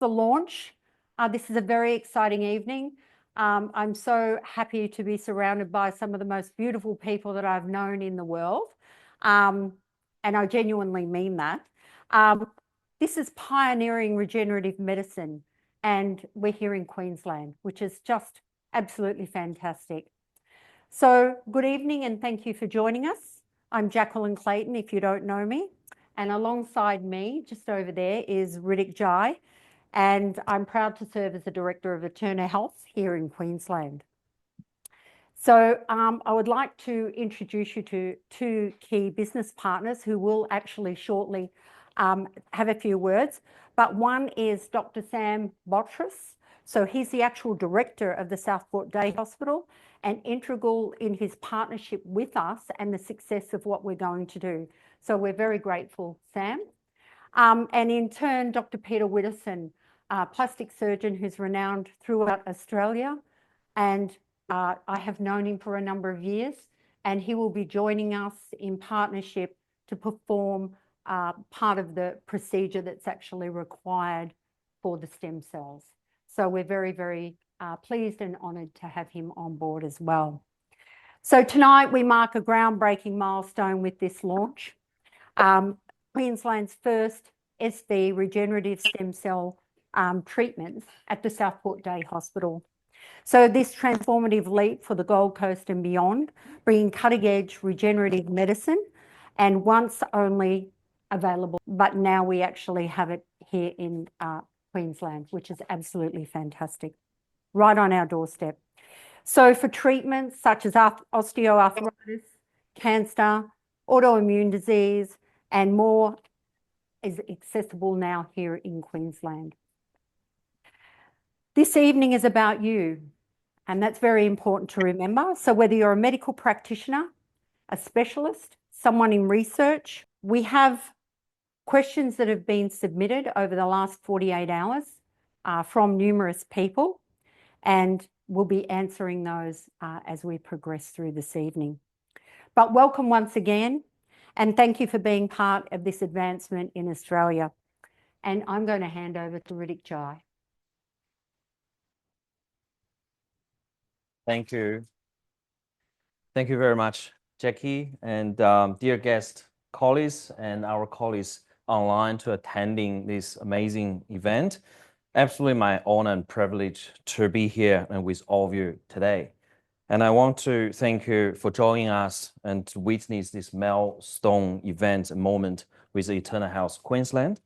the launch. This is a very exciting evening. I'm so happy to be surrounded by some of the most beautiful people that I've known in the world. And I genuinely mean that. This is pioneering regenerative medicine, and we're here in Queensland, which is just absolutely fantastic. So good evening and thank you for joining us. I'm Jacqueline Clayton, if you don't know me. And alongside me, just over there, is Riddick Jai. And I'm proud to serve as the Director of Aeterna Health here in Queensland. So I would like to introduce you to two key business partners who will actually shortly have a few words. But one is Dr. Sam Botras. So he's the actual director of the Southport Day Hospital and integral in his partnership with us and the success of what we're going to do. So we're very grateful, Sam. And in turn, Dr. Peter Widdowson, a plastic surgeon who's renowned throughout Australia. And I have known him for a number of years, and he will be joining us in partnership to perform part of the procedure that's actually required for the stem cells. So we're very, very pleased and honoured to have him on board as well. So tonight we mark a groundbreaking milestone with this launch. Queensland's first SV regenerative stem cell treatments at the Southport Day Hospital. So this transformative leap for the Gold Coast and beyond, bringing cutting-edge regenerative medicine, and once only available, but now we actually have it here in Queensland, which is absolutely fantastic, right on our doorstep. So for treatments such as osteoarthritis, cancer, autoimmune disease, and more is accessible now here in Queensland. This evening is about you, and that's very important to remember. So whether you're a medical practitioner, a specialist, someone in research, we have questions that have been submitted over the last 48 hours from numerous people, and we'll be answering those as we progress through this evening. But welcome once again, and thank you for being part of this advancement in Australia. And I'm going to hand over to Riddick Jai. Thank you. Thank you very much, Jackie, and dear guest colleagues and our colleagues online to attending this amazing event. Absolutely my honor and privilege to be here and with all of you today. And I want to thank you for joining us and to witness this milestone event and moment with Aeterna Health Queensland.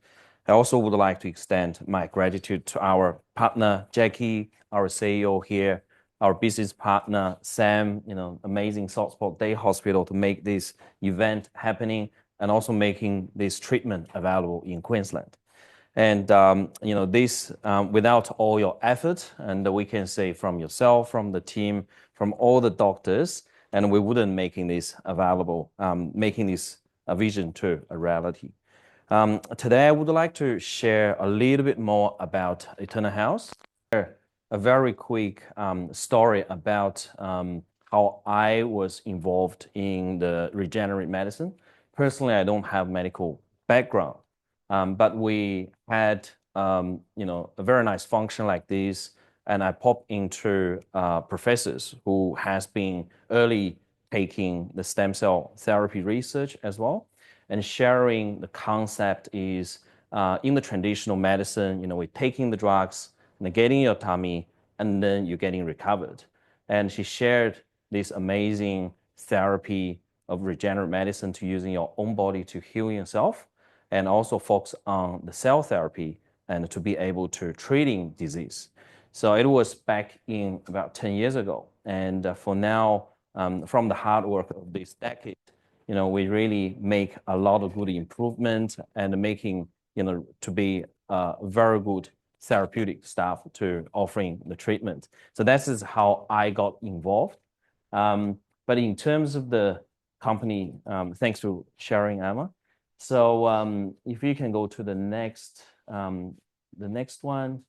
I also would like to extend my gratitude to our partner, Jackie, our CEO here, our business partner, Sam, amazing Southport Day Hospital to make this event happening and also making this treatment available in Queensland. And, this, without all your effort, and we can say from yourself, from the team, from all the doctors, and we wouldn't making this available, making this a vision to a reality. Today, I would like to share a little bit more about Aeterna Health. A very quick story about how I was involved in the regenerative medicine. Personally, I don't have medical background, but we had a very nice function like this, and I popped into professors who has been early taking the stem cell therapy research as well, and sharing the concept is in the traditional medicine, we're taking the drugs, and getting your tummy, and then you're getting recovered. And she shared this amazing therapy of regenerative medicine to using your own body to heal yourself, and also focus on the cell therapy and to be able to treating disease. So it was back in about 10 years ago. And for now, from the hard work of this decade, we really make a lot of good improvement and making, to be very good therapeutic staff to offering the treatment. So that is how I got involved. But in terms of the company, thanks for sharing, Emma. So if you can go to the next one.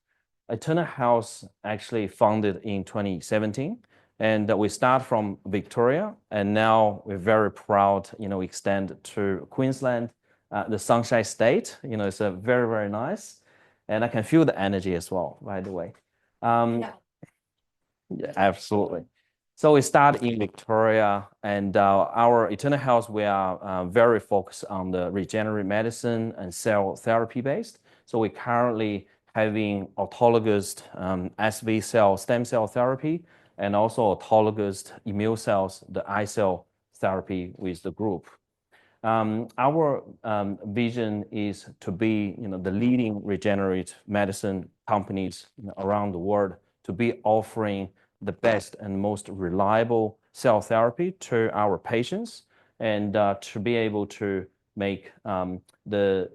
Aeterna Health actually founded in 2017, and we start from Victoria, and now we're very proud, extend to Queensland, the Sunshine State. It's a very, very nice. And I can feel the energy as well, by the way. Yeah. Yeah, absolutely. So we start in Victoria, and our Aeterna Health, we are very focused on the regenerative medicine and cell therapy based. So we're currently having autologous SV cell stem cell therapy and also autologous immune cells, the iCell therapy with the group. Our vision is to be, the leading regenerative medicine companies around the world to be offering the best and most reliable cell therapy to our patients, and to be able to make the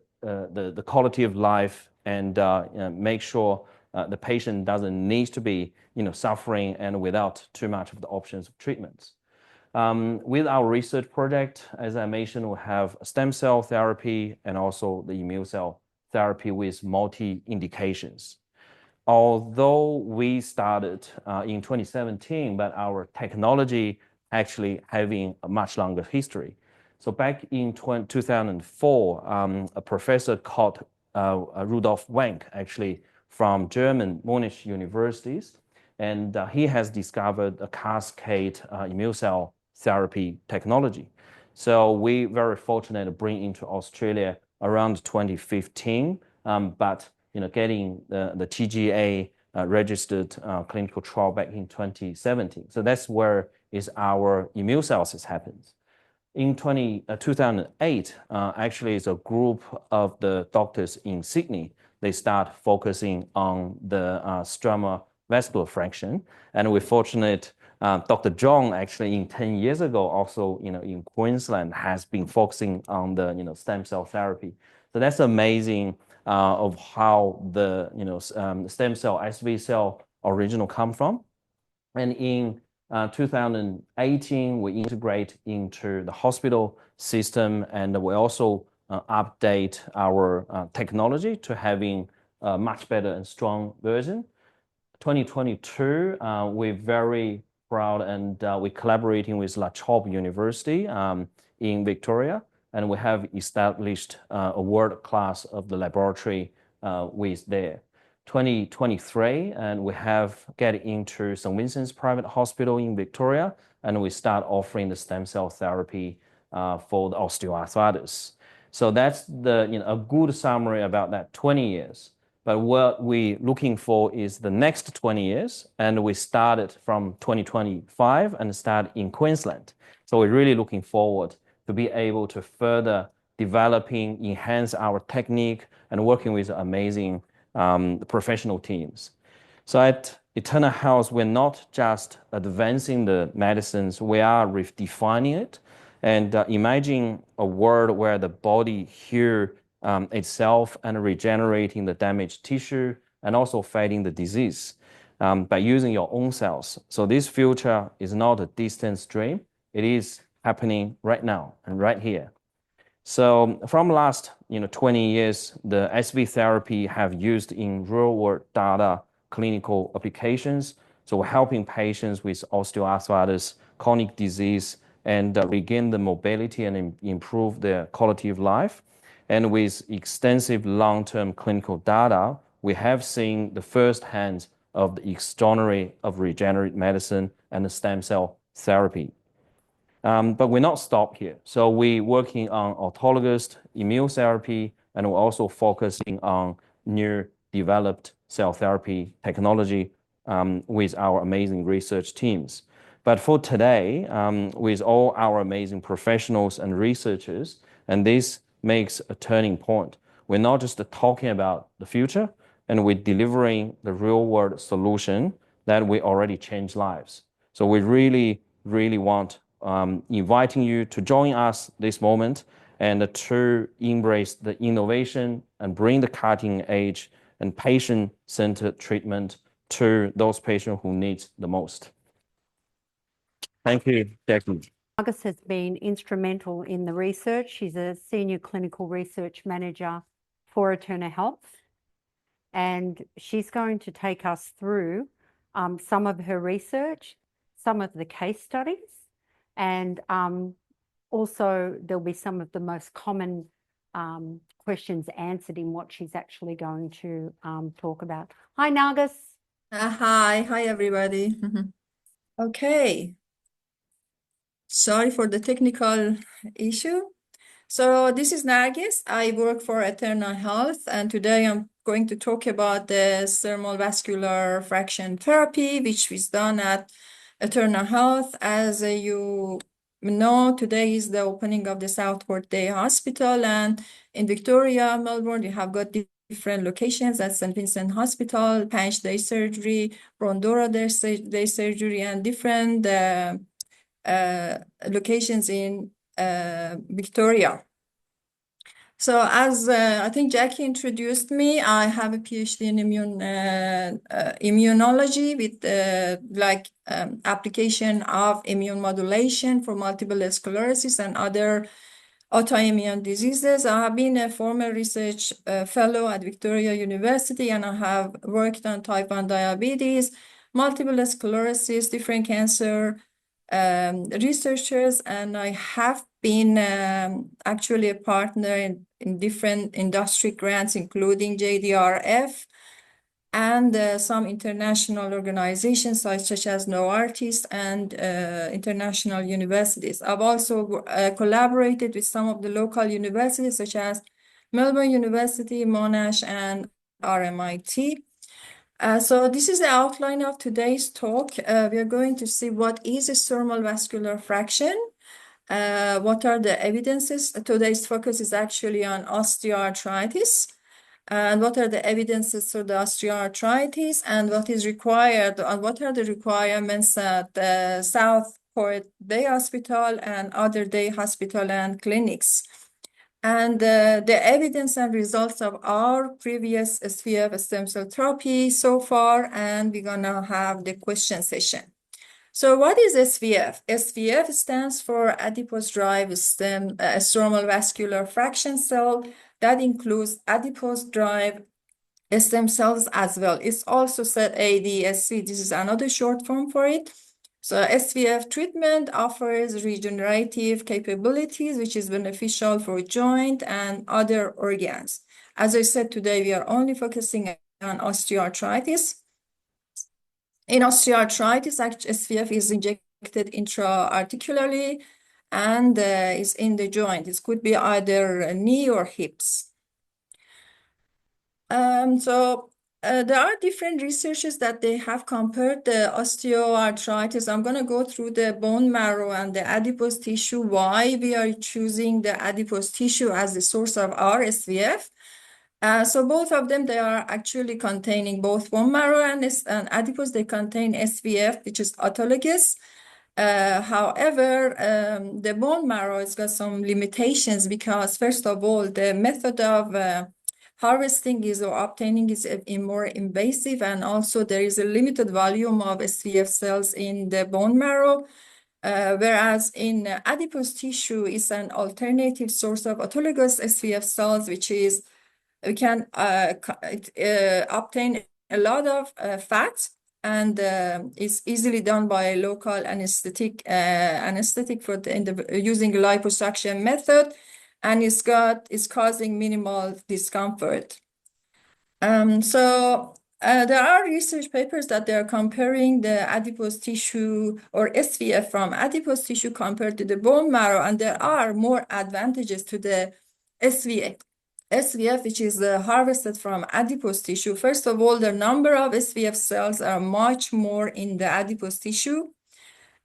quality of life and make sure the patient doesn't need to be, suffering and without too much of the options of treatments. With our research project, as I mentioned, we have stem cell therapy and also the immune cell therapy with multi-indications. Although we started in 2017, but our technology actually having a much longer history. So back in 2004, a professor called Rudolf Wenck, actually from German Munich universities, and he has discovered a cascade immune cell therapy technology. So we very fortunate to bring into Australia around 2015, but getting the TGA registered clinical trial back in 2017. So that's where is our immune cells has happened. In 2008, actually, it's a group of the doctors in Sydney. They start focusing on the stromal vascular fraction, and we're fortunate. Dr. John actually in 10 years ago also in Queensland has been focusing on the stem cell therapy. So that's amazing of how the stem cell SV cell original come from. And in 2018, we integrate into the hospital system, and we also update our technology to having a much better and strong version. 2022, we're very proud, and we're collaborating with Latrobe University in Victoria, and we have established a world class of the laboratory with there. 2023, and we have get into St. Vincent's Private Hospital in Victoria, and we start offering the stem cell therapy for the osteoarthritis. So that's a good summary about that 20 years. But what we're looking for is the next 20 years, and we started from 2025 and start in Queensland. So we're really looking forward to be able to further developing, enhance our technique, and working with amazing professional teams. So at Aeterna Health, we're not just advancing the medicines, we are redefining it and imagine a world where the body heals itself and regenerating the damaged tissue and also fighting the disease by using your own cells. So this future is not a distant dream. It is happening right now and right here. So from last 20 years, the SV therapy have used in real-world data clinical applications. So we're helping patients with osteoarthritis, chronic disease, and regain the mobility and improve their quality of life. And with extensive long-term clinical data, we have seen the first hand of the extraordinary of regenerative medicine and the stem cell therapy. But we're not stopped here. So we're working on autologous immune therapy, and we're also focusing on new developed cell therapy technology with our amazing research teams. But for today, with all our amazing professionals and researchers, and this makes a turning point. We're not just talking about the future, and we're delivering the real world solution that we already change lives. So we really, really want inviting you to join us this moment and to embrace the innovation and bring the cutting edge and patient-centered treatment to those patients who need the most. Thank you, Jackie. Margus has been instrumental in the research. She's a senior clinical research manager for Aeterna Health, and she's going to take us through some of her research, some of the case studies, and also there'll be some of the most common questions answered in what she's actually going to talk about. Hi, Nargis. Hi everybody. Okay, sorry for the technical issue. So this is Nargis. I work for Aeterna Health, and today I'm going to talk about the thermal vascular fraction therapy, which is done at Aeterna Health. As you know, today is the opening of the Southport Day Hospital, and in Victoria, Melbourne, you have got different locations at St. Vincent Hospital, Panch Day Surgery, Rondora Day Surgery, and different locations in Victoria. So as I think Jackie introduced me, I have a PhD in immunology with application of immune modulation for multiple sclerosis and other autoimmune diseases. I have been a former research fellow at Victoria University, and I have worked on type 1 diabetes, multiple sclerosis, different cancer researchers, and I have been actually a partner in different industry grants, including JDRF and some international organizations such as Novartis and international universities. I've also collaborated with some of the local universities such as Melbourne University, Monash, and RMIT. So this is the outline of today's talk. We are going to see what is a thermal vascular fraction, what are the evidences. Today's focus is actually on osteoarthritis, and what are the evidences for the osteoarthritis, and what is required, and what are the requirements at the Southport Day Hospital and other day hospital and clinics. And the evidence and results of our previous SVF stem cell therapy so far, and we're gonna have the question session. So what is SVF? SVF stands for adipose-derived stromal vascular fraction cell. That includes adipose-derived stem cells as well. It's also said ADSC. This is another short form for it. So SVF treatment offers regenerative capabilities, which is beneficial for joint and other organs. As I said, today we are only focusing on osteoarthritis. In osteoarthritis, SVF is injected intra-articularly and is in the joint. It could be either knee or hips. There are different researches that they have compared the osteoarthritis. I'm going to go through the bone marrow and the adipose tissue, why we are choosing the adipose tissue as the source of our SVF. So both of them, they are actually containing both bone marrow and adipose. They contain SVF, which is autologous. However, the bone marrow has got some limitations because, first of all, the method of harvesting is or obtaining is more invasive, and also there is a limited volume of SVF cells in the bone marrow, whereas in adipose tissue is an alternative source of autologous SVF cells, which is we can obtain a lot of fat, and it's easily done by a local anesthetic for using a liposuction method, and it's causing minimal discomfort. There are research papers that they are comparing the adipose tissue or SVF from adipose tissue compared to the bone marrow, and there are more advantages to the SVF, which is harvested from adipose tissue. First of all, the number of SVF cells are much more in the adipose tissue.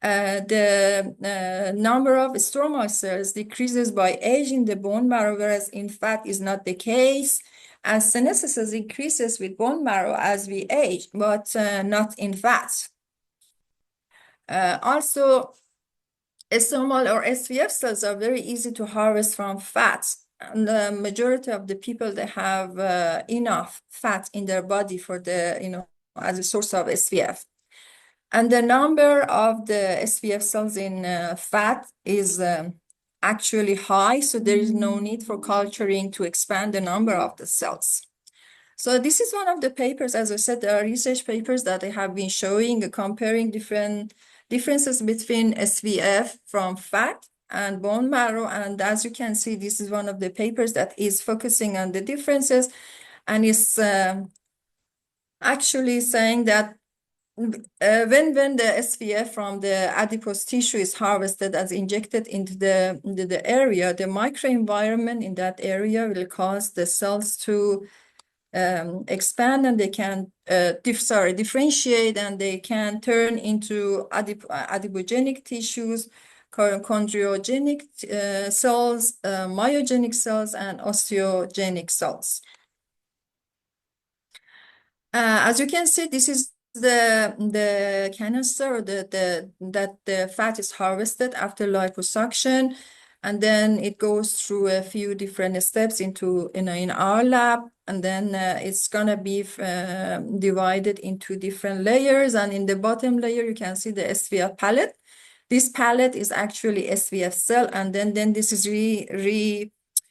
The number of stromal cells decreases by age in the bone marrow, whereas in fat is not the case. And senescence increases with bone marrow as we age, but not in fat. Also, stromal or SVF cells are very easy to harvest from fat. And the majority of the people, they have enough fat in their body for the, as a source of SVF. And the number of the SVF cells in fat is actually high, so there is no need for culturing to expand the number of the cells. So this is one of the papers, as I said, there are research papers that I have been showing, comparing different differences between SVF from fat and bone marrow. And as you can see, this is one of the papers that is focusing on the differences, and is actually saying that when the SVF from the adipose tissue is harvested as injected into the area, the microenvironment in that area will cause the cells to expand, and they can differentiate, and they can turn into adipogenic tissues, chondriogenic cells, myogenic cells, and osteogenic cells. As you can see, this is the canister that the fat is harvested after liposuction, and then it goes through a few different steps into in our lab, and then it's gonna be divided into different layers. And in the bottom layer, you can see the SVF palette. This palette is actually SVF cell, and then this is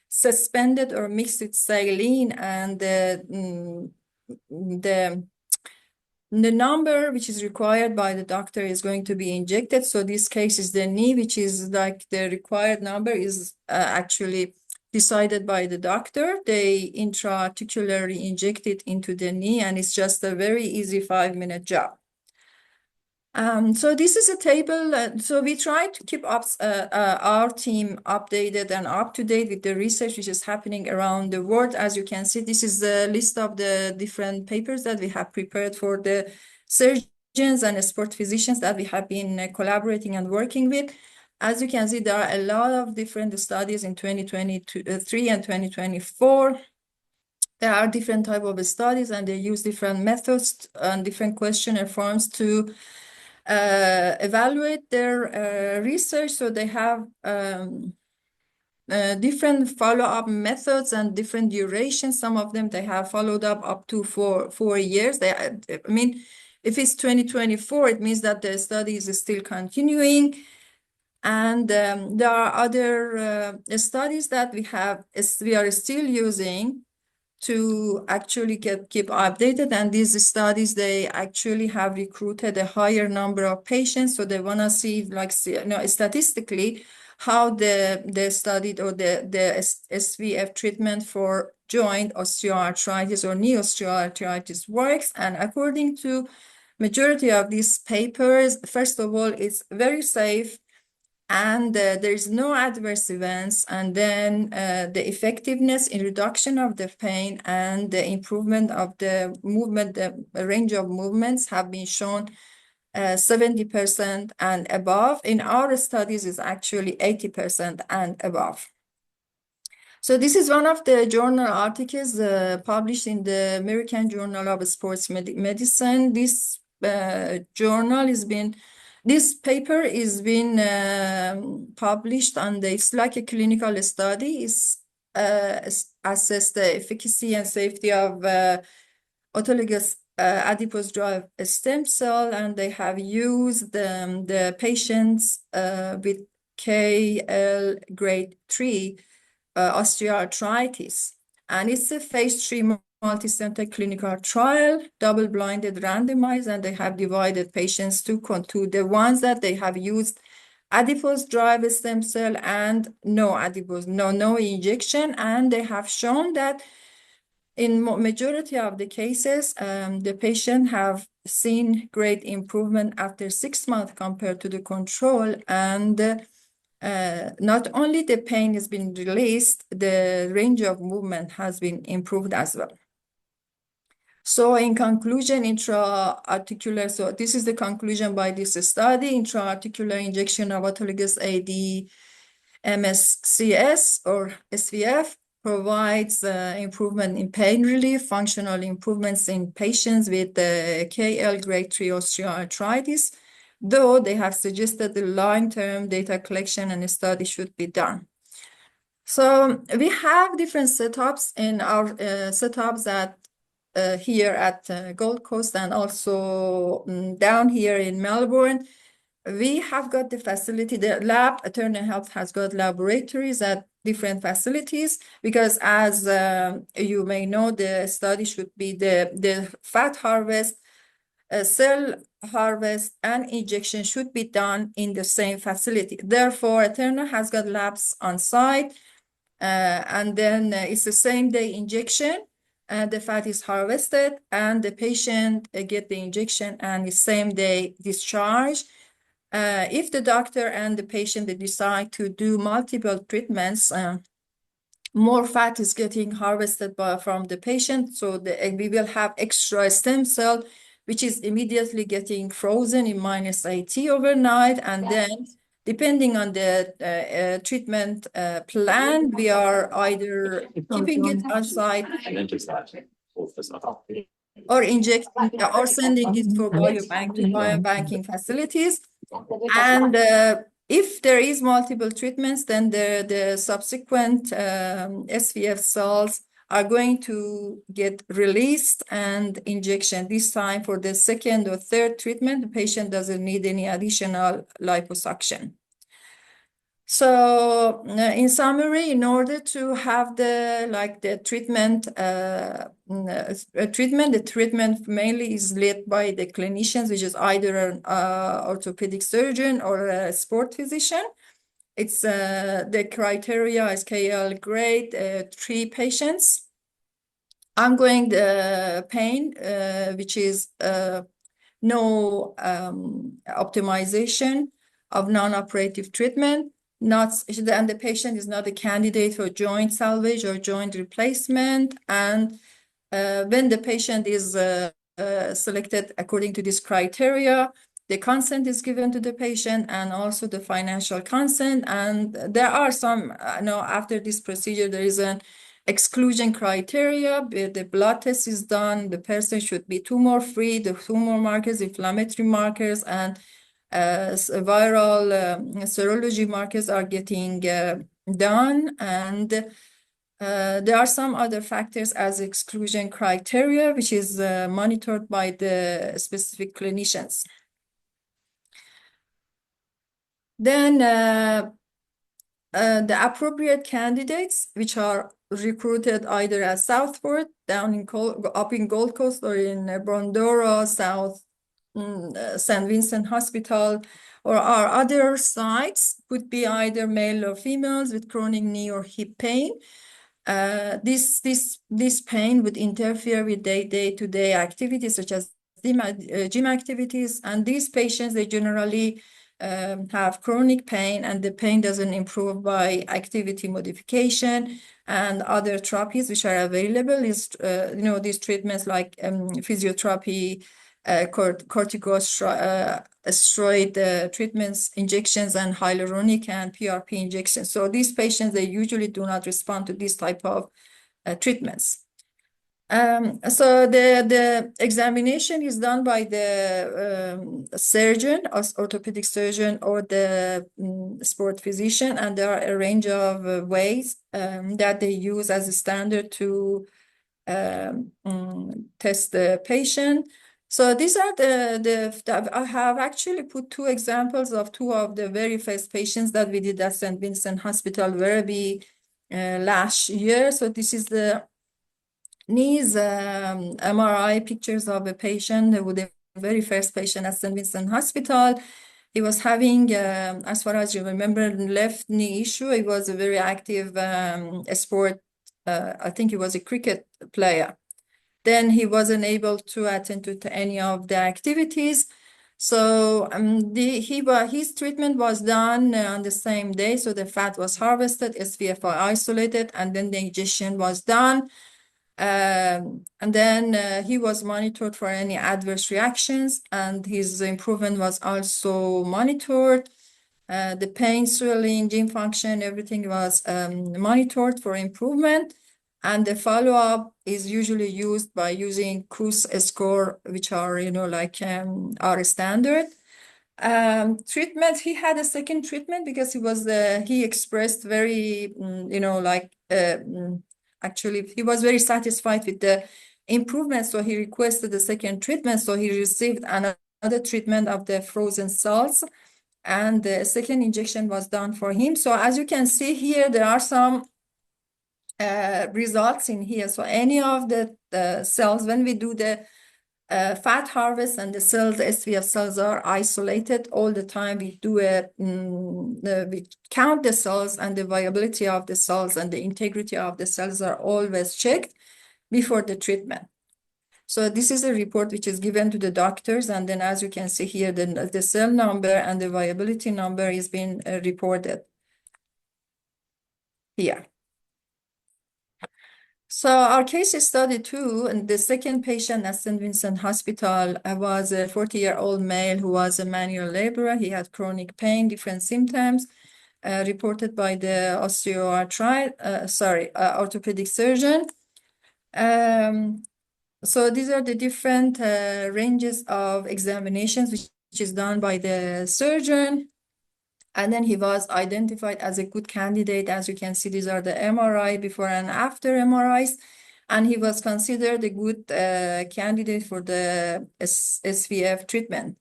suspended or mixed with saline, and the number which is required by the doctor is going to be injected. So this case is the knee, which is like the required number is actually decided by the doctor. They intra-articularly inject it into the knee, and it's just a very easy 5-minute job. So this is a table. So we try to keep up our team updated and up to date with the research which is happening around the world. As you can see, this is the list of the different papers that we have prepared for the surgeons and sport physicians that we have been collaborating and working with. As you can see, there are a lot of different studies in 2023 and 2024. There are different type of studies, and they use different methods and different questionnaire forms to evaluate their research. So they have different follow-up methods and different durations. Some of them they have followed up to 4 years. I mean, if it's 2024, it means that the study is still continuing. And there are other studies that we are still using to actually keep updated. And these studies, they actually have recruited a higher number of patients. So they want to see, like, statistically, how the studied or the SVF treatment for joint osteoarthritis or knee osteoarthritis works. And according to majority of these papers, first of all, it's very safe, and there is no adverse events, and then the effectiveness in reduction of the pain and the improvement of the movement, the range of movements have been shown 70% and above. In our studies is actually 80% and above. So this is one of the journal articles published in the American Journal of Sports Medicine. This journal has been This paper is being published, and it's like a clinical study. It's assess the efficacy and safety of autologous adipose-derived stem cell, and they have used the patients with KL grade 3 osteoarthritis, and it's a phase 3 multi-center clinical trial, double-blinded, randomized, and they have divided patients to the ones that they have used adipose-derived stem cell and no adipose, no injection, and they have shown that in majority of the cases, the patient have seen great improvement after 6 months compared to the control, and not only the pain has been released, the range of movement has been improved as well. So in conclusion, intra-articular, so this is the conclusion by this study, intra-articular injection of autologous AD-MSCS or SVF provides improvement in pain relief, functional improvements in patients with KL grade 3 osteoarthritis, though they have suggested the long-term data collection and study should be done. So we have different setups in our setups that here at Gold Coast and also down here in Melbourne. We have got the facility, the lab, Aeterna Health has got laboratories at different facilities, because as you may know, the study should be the fat harvest cell harvest and injection should be done in the same facility. Therefore, Aeterna has got labs on site, and then it's the same day injection. The fat is harvested, and the patient get the injection, and the same day discharge. If the doctor and the patient they decide to do multiple treatments, more fat is getting harvested from the patient, so we will have extra stem cell, which is immediately getting frozen in -80 overnight, and then depending on the treatment plan, we are either keeping it on site or injecting or sending it for biobanking facilities. And if there is multiple treatments, then the subsequent SVF cells are going to get released and injection. This time for the second or third treatment, the patient doesn't need any additional liposuction. So in summary, in order to have the treatment, the treatment mainly is led by the clinicians, which is either an orthopedic surgeon or a sport physician. It's the criteria is KL grade 3 patients. Ongoing pain, which is no optimization of non-operative treatment. And the patient is not a candidate for joint salvage or joint replacement. And when the patient is selected according to this criteria, the consent is given to the patient and also the financial consent. And there are some, after this procedure, there is an exclusion criteria. The blood test is done. The person should be tumor free, the tumor markers, inflammatory markers, and viral serology markers are getting done, and there are some other factors as exclusion criteria, which is monitored by the specific clinicians. Then the appropriate candidates, which are recruited either at Southport, up in Gold Coast, or in Brondora, St. Vincent Hospital, or our other sites, could be either male or females with chronic knee or hip pain. This pain would interfere with day-to-day activities such as gym activities, and these patients, they generally have chronic pain, and the pain doesn't improve by activity modification and other therapies which are available. Is these treatments like physiotherapy, corticosteroid treatments, injections, and hyaluronic and PRP injections. So these patients, they usually do not respond to this type of treatments. So the examination is done by the surgeon, orthopedic surgeon, or the sport physician, and there are a range of ways that they use as a standard to test the patient. So these are I have actually put 2 examples of 2 of the very first patients that we did at St. Vincent Hospital, Werribee, last year. So this is the knees MRI pictures of a patient, the very first patient at St. Vincent Hospital. He was having, as far as you remember, left knee issue. He was a very active sport. I think he was a cricket player. Then he wasn't able to attend to any of the activities. So his treatment was done on the same day. So the fat was harvested, SVFI isolated, and then the injection was done. And then he was monitored for any adverse reactions, and his improvement was also monitored. The pain, swelling, gym function, everything was monitored for improvement. And the follow-up is usually used by using KUS score, which are, our standard. Treatment, he had a second treatment because he expressed very, actually, he was very satisfied with the improvement. So he requested the second treatment. So he received another treatment of the frozen cells, and the second injection was done for him. So as you can see here, there are some results in here. So any of the cells, when we do the fat harvest, and the cells, the SVF cells are isolated all the time. We do we count the cells, and the viability of the cells and the integrity of the cells are always checked before the treatment. So this is a report which is given to the doctors, and then as you can see here, the cell number and the viability number is being reported here. So our case study 2, and the second patient at St. Vincent Hospital was a 40-year-old male who was a manual laborer. He had chronic pain, different symptoms reported by the orthopedic surgeon. So these are the different ranges of examinations which is done by the surgeon. And then he was identified as a good candidate. As you can see, these are the MRI before and after MRIs. And he was considered a good candidate for the SVF treatment.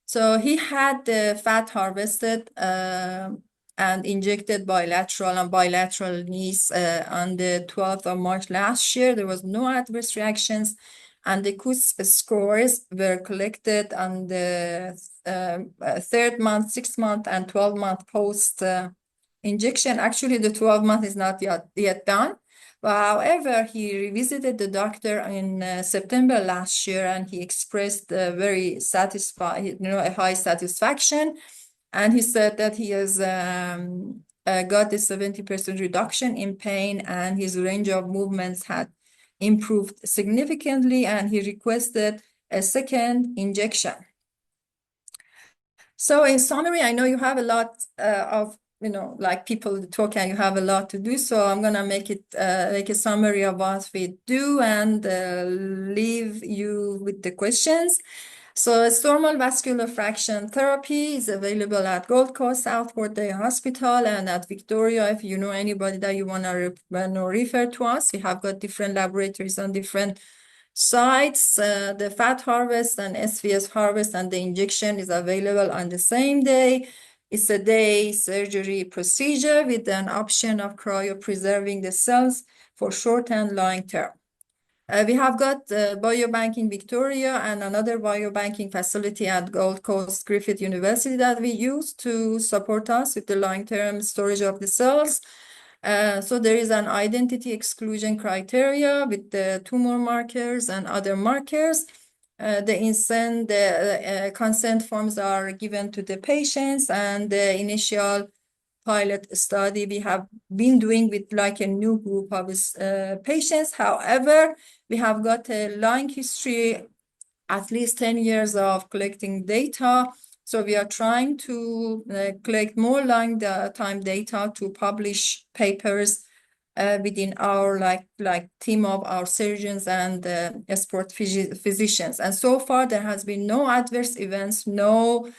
So he had the fat harvested and injected bilateral and bilateral knees on the 12th of March last year. There was no adverse reactions, and the KUS scores were collected on the 3rd month, 6th month, and 12-month post injection. Actually, the 12-month is not yet done. But however, he revisited the doctor in September last year, and he expressed very satisfied, a high satisfaction. And he said that he has got a 70% reduction in pain, and his range of movements had improved significantly, and he requested a second injection. So in summary, I know you have a lot of, like people talk, and you have a lot to do. So I'm going to make a summary of what we do and leave you with the questions. So stromal vascular fraction therapy is available at Gold Coast, Southport Day Hospital, and at Victoria. If you know anybody that you want to refer to us, we have got different laboratories on different sites. The fat harvest and SVS harvest and the injection is available on the same day. It's a day surgery procedure with an option of cryopreserving the cells for short and long term. We have got biobank in Victoria and another biobanking facility at Gold Coast Griffith University that we use to support us with the long-term storage of the cells. So there is an identity exclusion criteria with the tumor markers and other markers. The consent forms are given to the patients, and the initial pilot study we have been doing with like a new group of patients. However, we have got a long history, at least 10 years of collecting data. So we are trying to collect more long time data to publish papers within our like team of our surgeons and expert physicians. And so far there has been no adverse events, no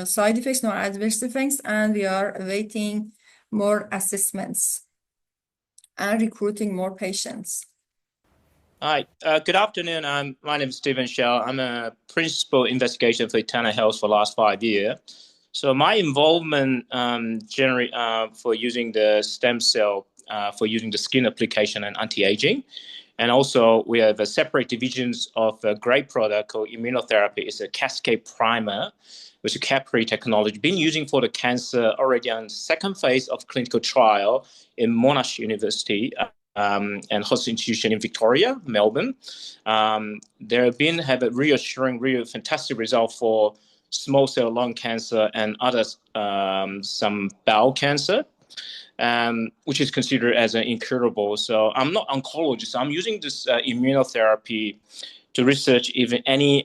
side effects, no adverse effects, and we are awaiting more assessments and recruiting more patients. Hi, good afternoon. My name is Stephen Shell. I'm a principal investigator for Aeterna Health for the last 5 years. So my involvement generally for using the stem cell for using the skin application and anti-aging. And also we have a separate divisions of a great product called immunotherapy. It's a cascade primer, which is Capri technology, been using for the cancer already on second phase of clinical trial in Monash University and host institution in Victoria, Melbourne. There have a reassuring, real fantastic result for small cell lung cancer and others, some bowel cancer. Which is considered as an incurable. So I'm not oncologist. I'm using this immunotherapy to research even any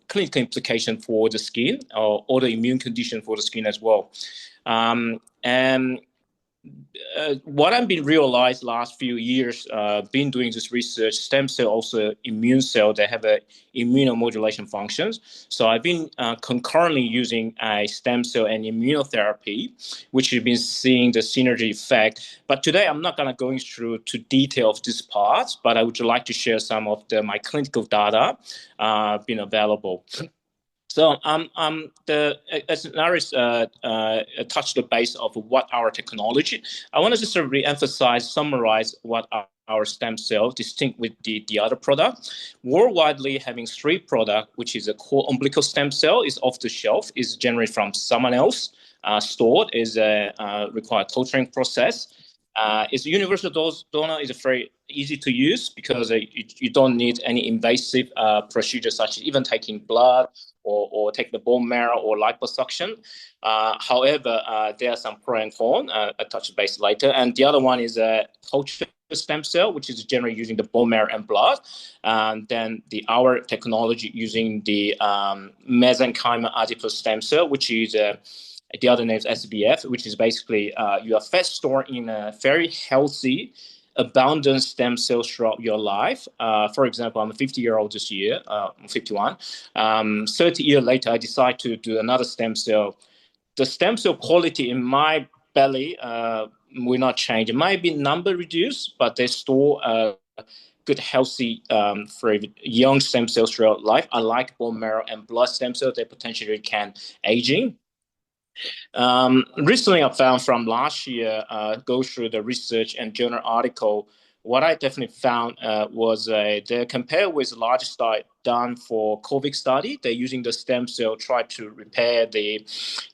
clinical implication for the skin or the immune condition for the skin as well. And what I've been realized last few years, been doing this research, stem cell also immune cell, they have a immunomodulation functions. So I've been concurrently using a stem cell and immunotherapy, which you've been seeing the synergy effect. But today I'm not going to go through to detail of this part, but I would like to share some of my clinical data been available. So as Naris touched the base of what our technology, I want to just sort of re-emphasize, summarize what our stem cell, distinct with the other product. Worldwide, having 3 products, which is a core umbilical stem cell, is off the shelf, is generated from someone else, stored, is require culturing process. It's a universal donor, is very easy to use because you don't need any invasive procedures such as even taking blood or take the bone marrow or liposuction. However, there are some pro and con. I'll touch base later. And the other one is a culture stem cell, which is generally using the bone marrow and blood. Then our technology using the mesenchymal adipose stem cell, which is the other name is SBF, which is basically you are fat stored in a very healthy, abundant stem cells throughout your life. For example, I'm a 50-year-old this year, I'm 51. 30 years later, I decide to do another stem cell. The stem cell quality in my belly will not change. It might be number reduced, but they store good, healthy, very young stem cells throughout life. Unlike bone marrow and blood stem cells, they potentially can aging. Recently, I found from last year, go through the research and journal article, what I definitely found was they compare with large study done for COVID study. They're using the stem cell try to repair the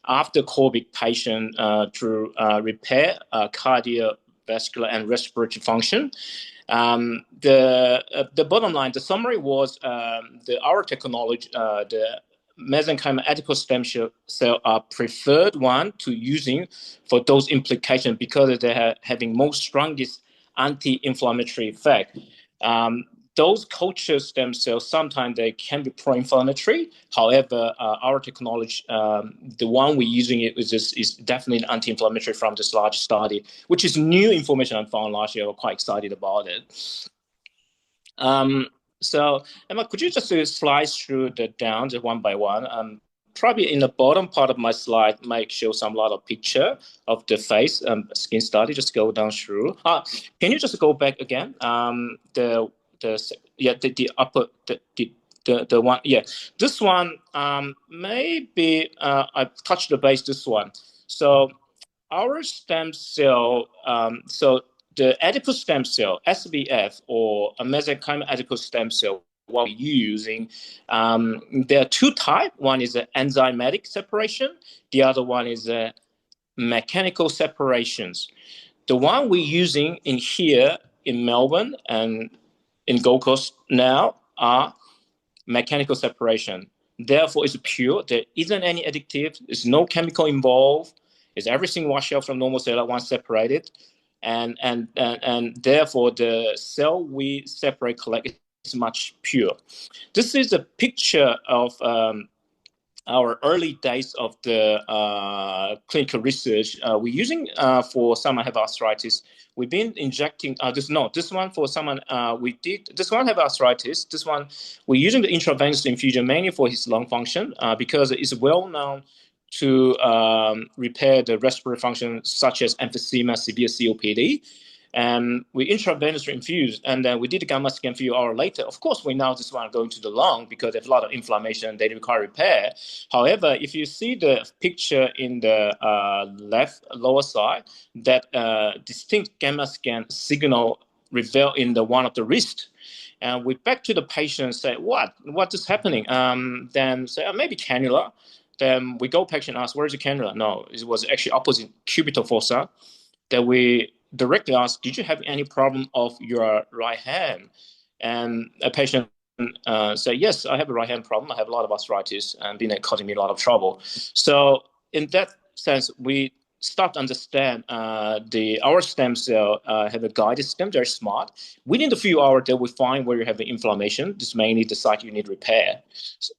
after COVID patient to repair cardiovascular and respiratory function. The bottom line, the summary was our technology, the mesenchymal adipose stem cell are preferred one to using for those implications because they're having most strongest anti-inflammatory effect. Those culture stem cells, sometimes they can be pro-inflammatory. However, our technology, the one we're using is definitely anti-inflammatory from this large study, which is new information I found last year. I'm quite excited about it. So, Emma, could you just slide through the down just one by one? Probably in the bottom part of my slide might show some lot of picture of the face skin study. Just go down through. Can you just go back again? The upper the one, yeah, this one maybe I touched the base. This one. So our stem cell. So the adipose stem cell, SBF, or a mesenchymal adipose stem cell, what we're using, there are 2 types. One is an enzymatic separation. The other one is a mechanical separations. The one we're using in here in Melbourne and in Gold Coast now are mechanical separation. Therefore, it's pure. There isn't any additive. There's no chemical involved. It's everything washed out from normal cell once separated. And therefore the cell we separate collect is much pure. This is a picture of our early days of the clinical research. We're using for someone have arthritis. We've been injecting this one for someone this one have arthritis. This one we're using the intravenous infusion mainly for his lung function because it's well known to repair the respiratory function such as emphysema, severe COPD. And we intravenously infused, and then we did a gamma scan a few hours later. Of course, we now just want to go into the lung because there's a lot of inflammation, they require repair. However, if you see the picture in the left lower side, that distinct gamma scan signal revealed in the one of the wrist. And we back to the patient and say, what is happening? Then say, maybe cannula. Then we go patient ask, where is the cannula? No, it was actually opposite cubital fossa. That we directly asked, did you have any problem of your right hand? And a patient said, yes, I have a right hand problem. I have a lot of arthritis and been causing me a lot of trouble. So in that sense, we start to understand our stem cell have a guided stem, very smart. Within a few hours, they will find where you have the inflammation. This is mainly the site you need repair. So,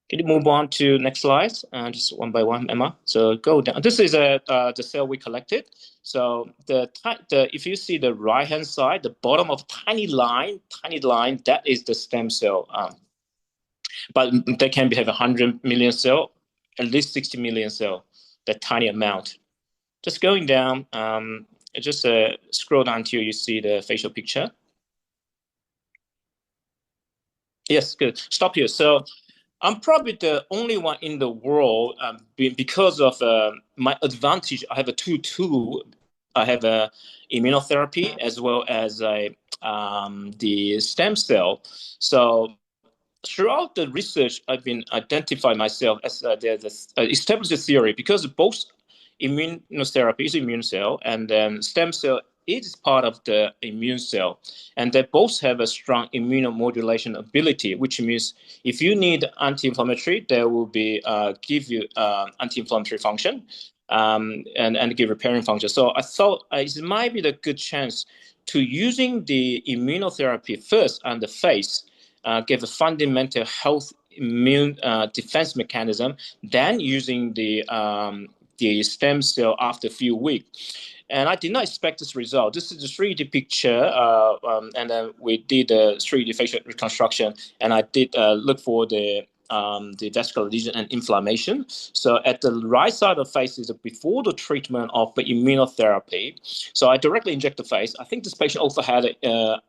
can you move on to next slide? Just one by one, Emma. So go down. This is the cell we collected. So if you see the right-hand side, the bottom of tiny line, that is the stem cell. But they can have 100 million cell, at least 60 million cell, that tiny amount. Just going down, just scroll down until you see the facial picture. Yes, good. Stop here. So I'm probably the only one in the world because of my advantage. I have a 2 tool I have a immunotherapy as well as the stem cell. So throughout the research, I've been identified myself as established a theory, because both immunotherapy is immune cell, and then stem cell is part of the immune cell, and they both have a strong immunomodulation ability, which means if you need anti-inflammatory, they will be give you anti-inflammatory function, and give repairing function. So I thought it might be the good chance to using the immunotherapy first on the face, give a fundamental health immune defense mechanism, then using the stem cell after a few weeks. And I did not expect this result. This is a 3D picture, and then we did a 3D facial reconstruction, and I did look for the vascular lesion and inflammation. So at the right side of the face is before the treatment of the immunotherapy. So I directly inject the face. I think this patient also had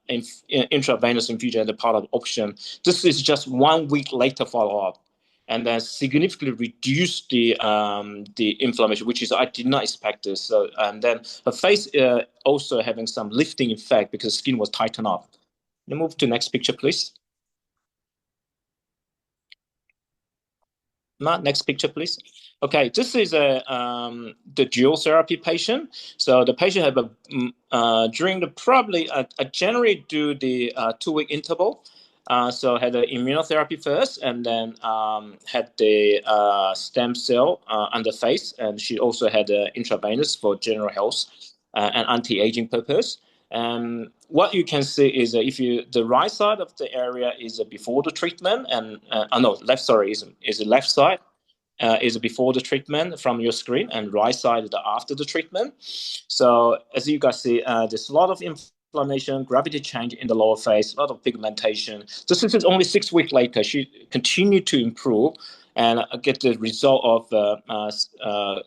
intravenous infusion as a part of the option. This is just 1 week later follow-up, and then significantly reduced the inflammation, which is I did not expect this. So, and then the face also having some lifting effect because the skin was tightened up. Let me move to the next picture, please. Next picture, please. Okay, this is the dual therapy patient. So the patient had during the probably generally do the 2-week interval. So had the immunotherapy first, and then had the stem cell on the face, and she also had intravenous for general health and anti-aging purpose. What you can see is if the right side of the area is before the treatment, and is the left side is before the treatment from your screen, and right side is after the treatment. So as you guys see, there's a lot of inflammation, gravity change in the lower face, a lot of pigmentation. This is only 6 weeks later. She continued to improve and get the result of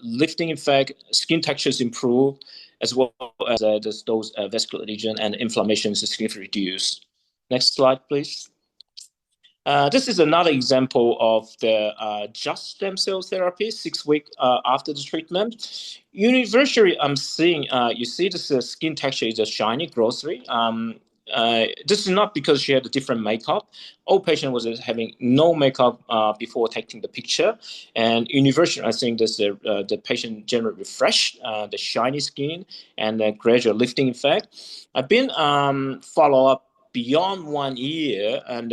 lifting effect, skin textures improve, as well as those vascular lesion and inflammation is significantly reduced. Next slide, please. This is another example of the just stem cell therapy 6 weeks after the treatment. Universally, I'm seeing, you see this skin texture is a shiny, glossy. This is not because she had a different makeup. All patient was having no makeup before taking the picture. And universally, I think this the patient generally refreshed, the shiny skin and the gradual lifting effect. I've been follow up beyond 1 year, and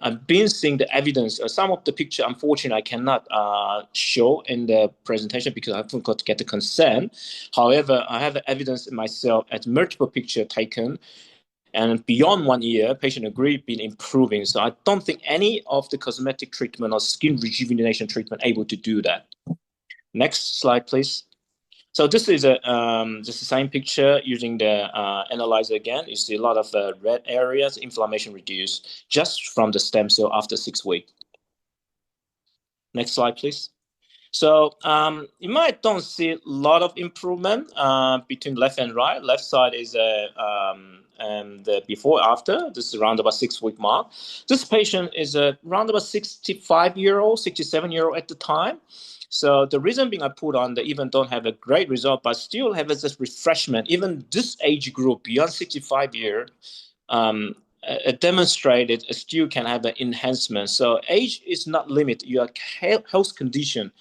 I've been seeing the evidence. Some of the picture, unfortunately, I cannot show in the presentation because I haven't got to get the consent. However, I have the evidence myself at multiple picture taken, and beyond 1 year, patient agreed been improving. So I don't think any of the cosmetic treatment or skin rejuvenation treatment able to do that. Next slide, please. So this is just the same picture using the analyzer again. You see a lot of red areas, inflammation reduced just from the stem cell after 6 weeks. Next slide, please. So you might don't see a lot of improvement between left and right. Left side is the before after. This is around about 6 week mark. This patient is around about 65-year-old, 67-year-old at the time. So the reason being I put on, they even don't have a great result, but still have this refreshment. Even this age group beyond 65 years demonstrated still can have an enhancement. So age is not limit. Your health condition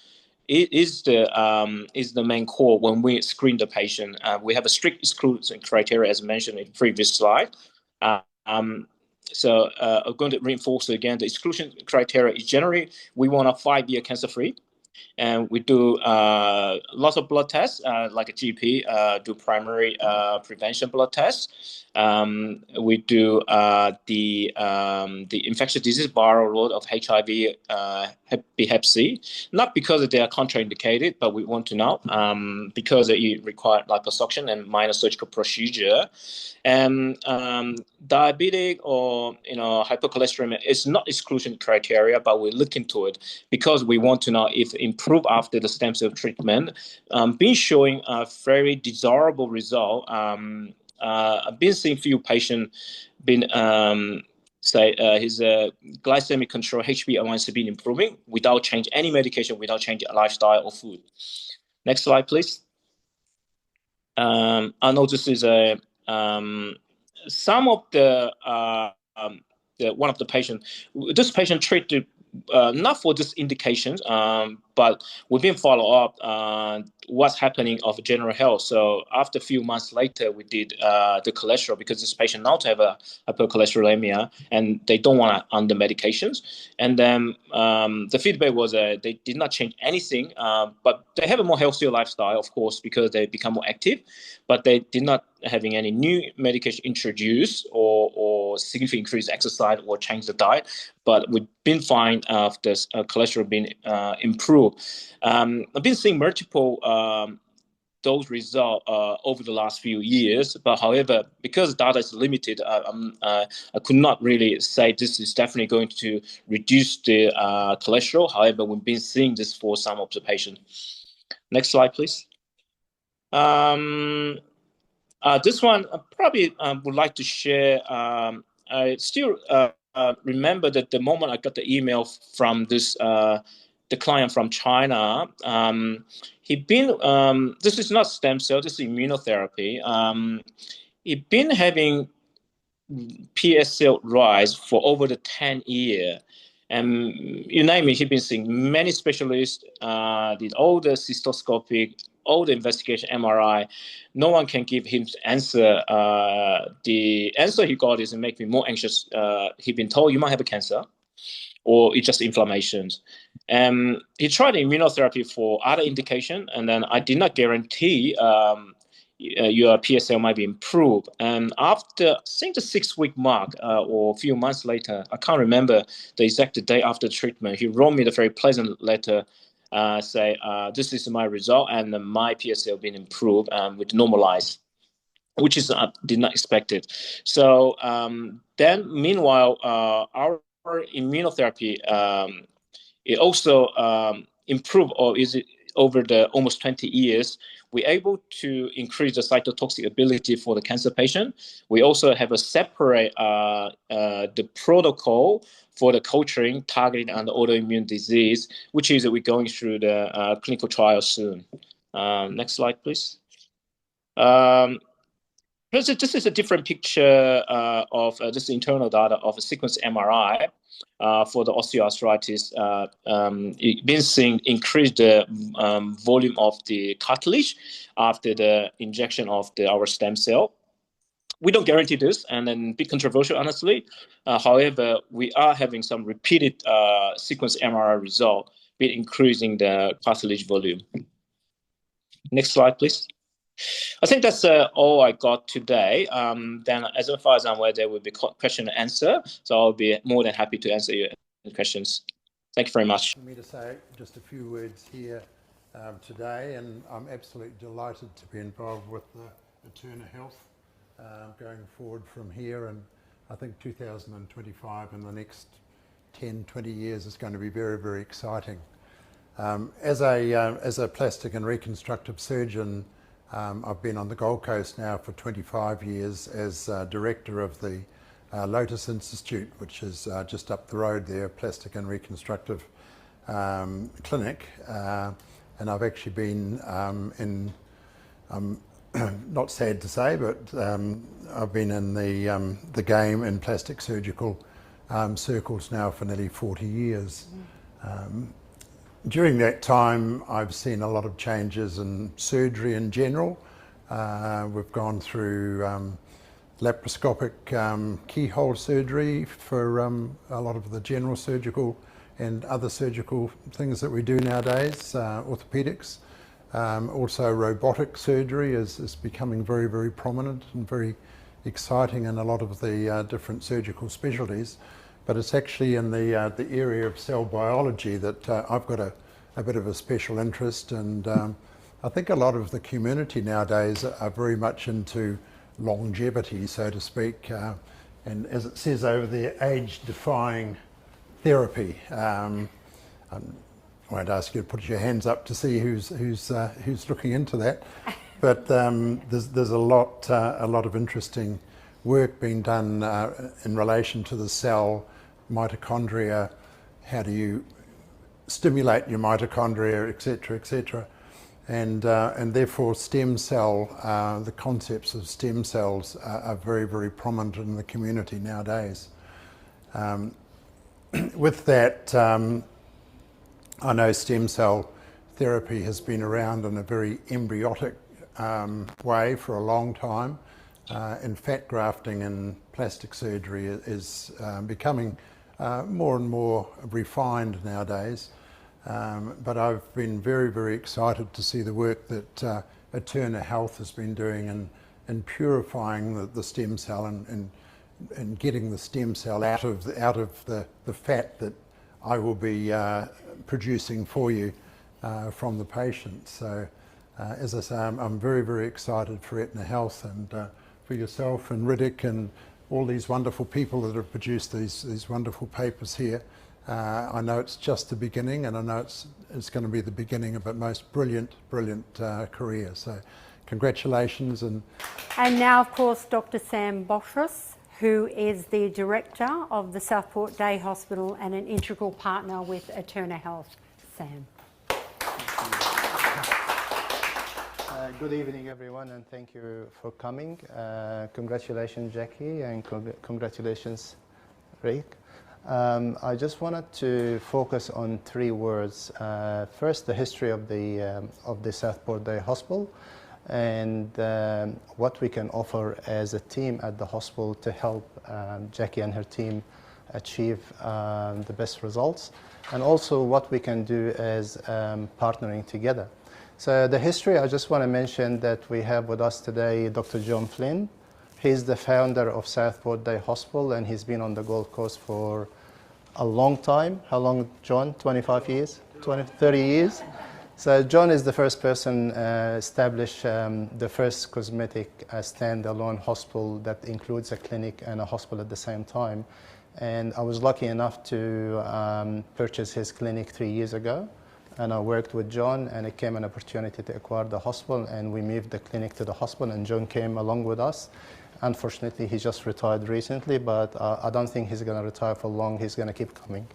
is the main core when we screen the patient. We have a strict exclusion criteria as mentioned in the previous slide. So I'm going to reinforce it again. The exclusion criteria is generally we want a 5-year cancer-free. And we do lots of blood tests, like a GP, do primary prevention blood tests. We do the infectious disease viral load of HIV, Hep C, not because they are contraindicated, but we want to know because it requires liposuction and minor surgical procedure. And diabetic or hypercholesterolemia is not exclusion criteria, but we look into it because we want to know if improve after the stem cell treatment. Been showing a very desirable result. I've been seeing few patients been say his glycemic control HbA1c been improving without change any medication, without changing lifestyle or food. Next slide, please. I know this is a some of the one of the patients. This patient treated not for this indication, but we've been follow up what's happening of general health. So after a few months later, we did the cholesterol because this patient now have a hypercholesterolemia and they don't want to under medications. And then the feedback was they did not change anything, but they have a more healthier lifestyle, of course, because they become more active, but they did not having any new medication introduced or significantly increase exercise or change the diet. But we've been fine of this cholesterol being improved. I've been seeing multiple those results over the last few years. But however, because data is limited, I could not really say this is definitely going to reduce the cholesterol. However, we've been seeing this for some of the patients. Next slide, please. This one I probably would like to share. I still remember that the moment I got the email from this the client from China. He'd been this is not stem cell, this is immunotherapy. He'd been having PSL rise for over the 10 years. And you name it, he'd been seeing many specialists, did all the cystoscopic, all the investigation, MRI. No one can give him answer. The answer he got is make me more anxious. He'd been told you might have a cancer, or it's just inflammations. He tried immunotherapy for other indication, and then I did not guarantee your PSL might be improved. And after, I think the 6-week mark or a few months later, I can't remember the exact day after treatment, he wrote me the very pleasant letter say, this is my result and my PSL been improved with normalized, which is did not expect it. So then meanwhile, our immunotherapy, it also improved, or is it over the almost 20 years, we're able to increase the cytotoxic ability for the cancer patient. We also have a separate the protocol for the culturing targeting on the autoimmune disease, which is we're going through the clinical trial soon. Next slide, please. This is a different picture of this internal data of a sequence MRI for the osteoarthritis. It's been seen increase the volume of the cartilage after the injection of our stem cell. We don't guarantee this, and then be controversial, honestly. However, we are having some repeated sequence MRI result, been increasing the cartilage volume. Next slide, please. I think that's all I got today. Then, as far as I'm aware, there will be question and answer. So I'll be more than happy to answer your questions. Thank you very much. For me to say just a few words here today, and I'm absolutely delighted to be involved with the Aeterna Health going forward from here. And I think 2025 and the next 10, 20 years is going to be very, very exciting. As a plastic and reconstructive surgeon, I've been on the Gold Coast now for 25 years as director of the Lotus Institute, which is just up the road there, plastic and reconstructive clinic. And I've actually been not sad to say, but I've been in the game in plastic surgical circles now for nearly 40 years. During that time, I've seen a lot of changes in surgery in general. We've gone through laparoscopic keyhole surgery for a lot of the general surgical and other surgical things that we do nowadays, orthopedics. Also robotic surgery is becoming very, very prominent and very exciting in a lot of the different surgical specialties. But it's actually in the area of cell biology that I've got a bit of a special interest, and I think a lot of the community nowadays are very much into longevity, so to speak, and as it says over there, age-defying therapy. I won't ask you to put your hands up to see who's looking into that, but there's a lot of interesting work being done in relation to the cell, mitochondria, how do you stimulate your mitochondria, etc., etc. and therefore stem cell, the concepts of stem cells are very, very prominent in the community nowadays. With that, I know stem cell therapy has been around in a very embryotic way for a long time, and fat grafting and plastic surgery is becoming more and more refined nowadays. But I've been very, very excited to see the work that Aeterna Health has been doing in purifying the stem cell and getting the stem cell out of the fat that I will be producing for you from the patient. So as I say, I'm very, very excited for Aeterna Health and for yourself and Riddick and all these wonderful people that have produced these wonderful papers here. I know it's just the beginning, and I know it's going to be the beginning of a most brilliant career. So congratulations. And now, of course, Dr. Sam Boschus, who is the director of the Southport Day Hospital and an integral partner with Aeterna Health. Sam. Good evening, everyone, and thank you for coming. Congratulations, Jackie, and congratulations, Rick. I just wanted to focus on 3 words. First, the history of the Southport Day Hospital, and what we can offer as a team at the hospital to help Jackie and her team achieve the best results, and also what we can do as partnering together. So the history, I just want to mention that we have with us today Dr. John Flynn. He's the founder of Southport Day Hospital, and he's been on the Gold Coast for a long time. How long, John? 25 years? 30 years? So John is the first person established the first cosmetic standalone hospital that includes a clinic and a hospital at the same time. And I was lucky enough to purchase his clinic 3 years ago. And I worked with John, and it came an opportunity to acquire the hospital, and we moved the clinic to the hospital, and John came along with us. Unfortunately, he just retired recently, but I don't think he's going to retire for long. He's going to keep coming.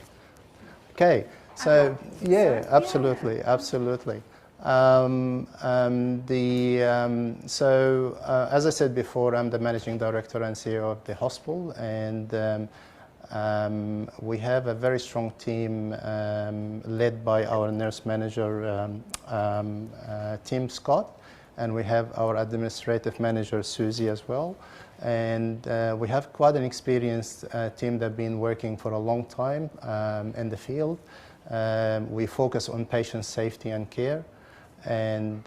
Okay, so yeah, absolutely, absolutely. As I said before, I'm the managing director and CEO of the hospital, and we have a very strong team led by our nurse manager, Tim Scott, and we have our administrative manager, Susie, as well. And we have quite an experienced team that have been working for a long time in the field. We focus on patient safety and care, and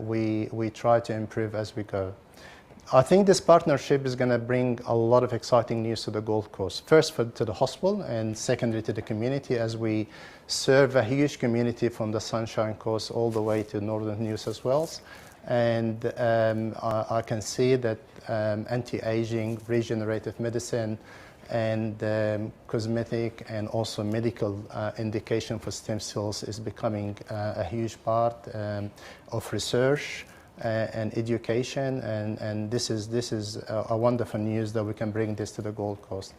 we try to improve as we go. I think this partnership is going to bring a lot of exciting news to the Gold Coast. First to the hospital, and secondly to the community, as we serve a huge community from the Sunshine Coast all the way to northern New South Wales. And I can see that anti-aging, regenerative medicine, and cosmetic and also medical indication for stem cells is becoming a huge part of research and education, and this is a wonderful news that we can bring this to the Gold Coast.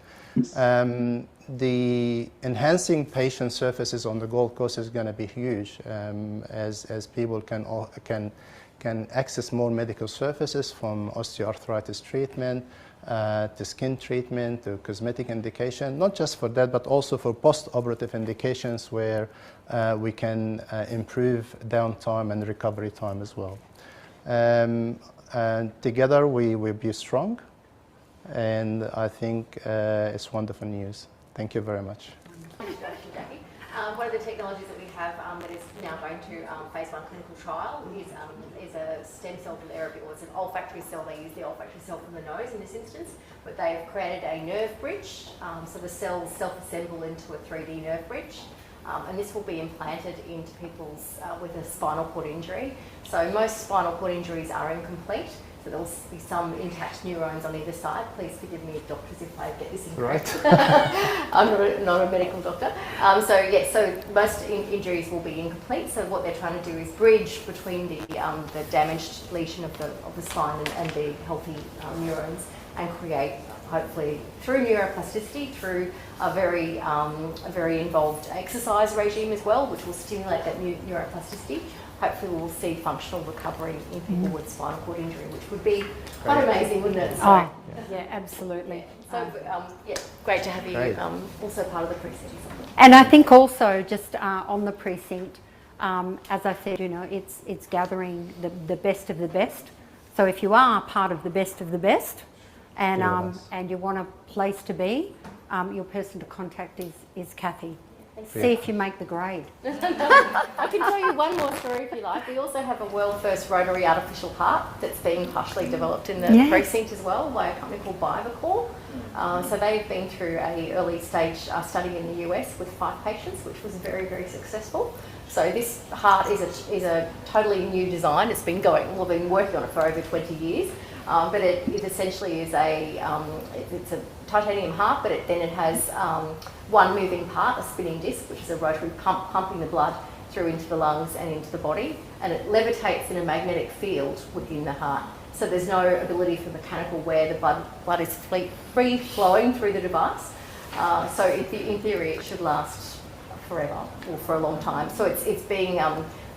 The enhancing patient services on the Gold Coast is going to be huge, as people can access more medical services, from osteoarthritis treatment to skin treatment to cosmetic indication. Not just for that, but also for post-operative indications where we can improve downtime and recovery time as well. And together we'll be strong, and I think it's wonderful news. Thank you very much. One of the technologies that we have that is now going to phase 1 clinical trial is a stem cell therapy, or it's an olfactory cell. They use the olfactory cell from the nose in this instance, but they have created a nerve bridge, so the cells self-assemble into a 3D nerve bridge. And this will be implanted into people with a spinal cord injury. So most spinal cord injuries are incomplete, So there will be some intact neurons on either side. Please forgive me, doctors, if I get this incorrect. Right. I'm not a medical doctor. So most injuries will be incomplete. So what they're trying to do is bridge between the damaged lesion of the spine and the healthy neurons, and create, hopefully through neuroplasticity, through a very involved exercise regime as well, which will stimulate that neuroplasticity. Hopefully we'll see functional recovery in people with spinal cord injury, which would be quite amazing, wouldn't it? So, yeah, absolutely. So, great to have you also part of the precinct. And I think also just on the precinct, as I said, it's gathering the best of the best. So if you are part of the best, and you want a place to be, your person to contact is Kathy. See if you make the grade. I can tell you one more story if you like. We also have a world first rotary artificial heart that's being partially developed in the precinct as well by a company called Bivacor. So they've been through a early stage study in the US with 5 patients, which was very, very successful. So this heart is a totally new design. We've been working on it for over 20 years. But it essentially is it's a titanium heart, but then it has one moving part, a spinning disc, which is a rotary pump pumping the blood through into the lungs and into the body, and it levitates in a magnetic field within the heart. So there's no ability for mechanical wear. The blood is free flowing through the device. So in theory, it should last forever or for a long time. So it's being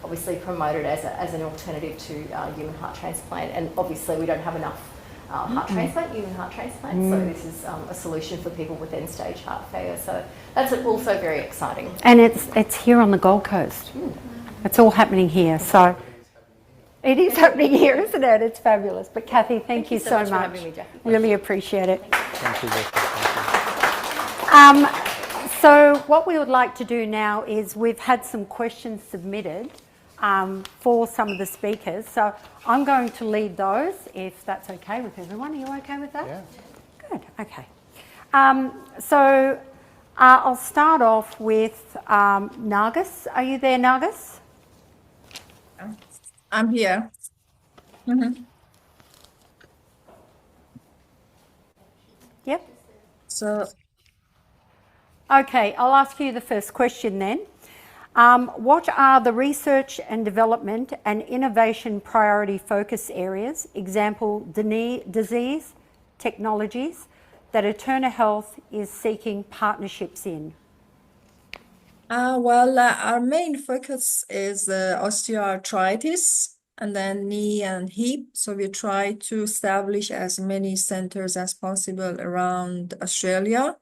obviously promoted as an alternative to human heart transplant, and obviously we don't have enough human heart transplant, so this is a solution for people with end-stage heart failure. So that's also very exciting. And it's here on the Gold Coast. It's all happening here, so it is happening here, isn't it? It's fabulous. But Kathy, thank you so much. For having me, Jackie. Really appreciate it. Thank you, Jackie. So what we would like to do now is we've had some questions submitted for some of the speakers. So I'm going to lead those, if that's okay with everyone. Are you okay with that? Yeah. Good, okay. So I'll start off with Nargis. Are you there, Nargis? I'm here. Yep. So, Okay, I'll ask you the first question then. What are the research and development and innovation priority focus areas, example disease, technologies, that Aeterna Health is seeking partnerships in? our main focus is osteoarthritis and then knee and hip. So we try to establish as many centers as possible around Australia.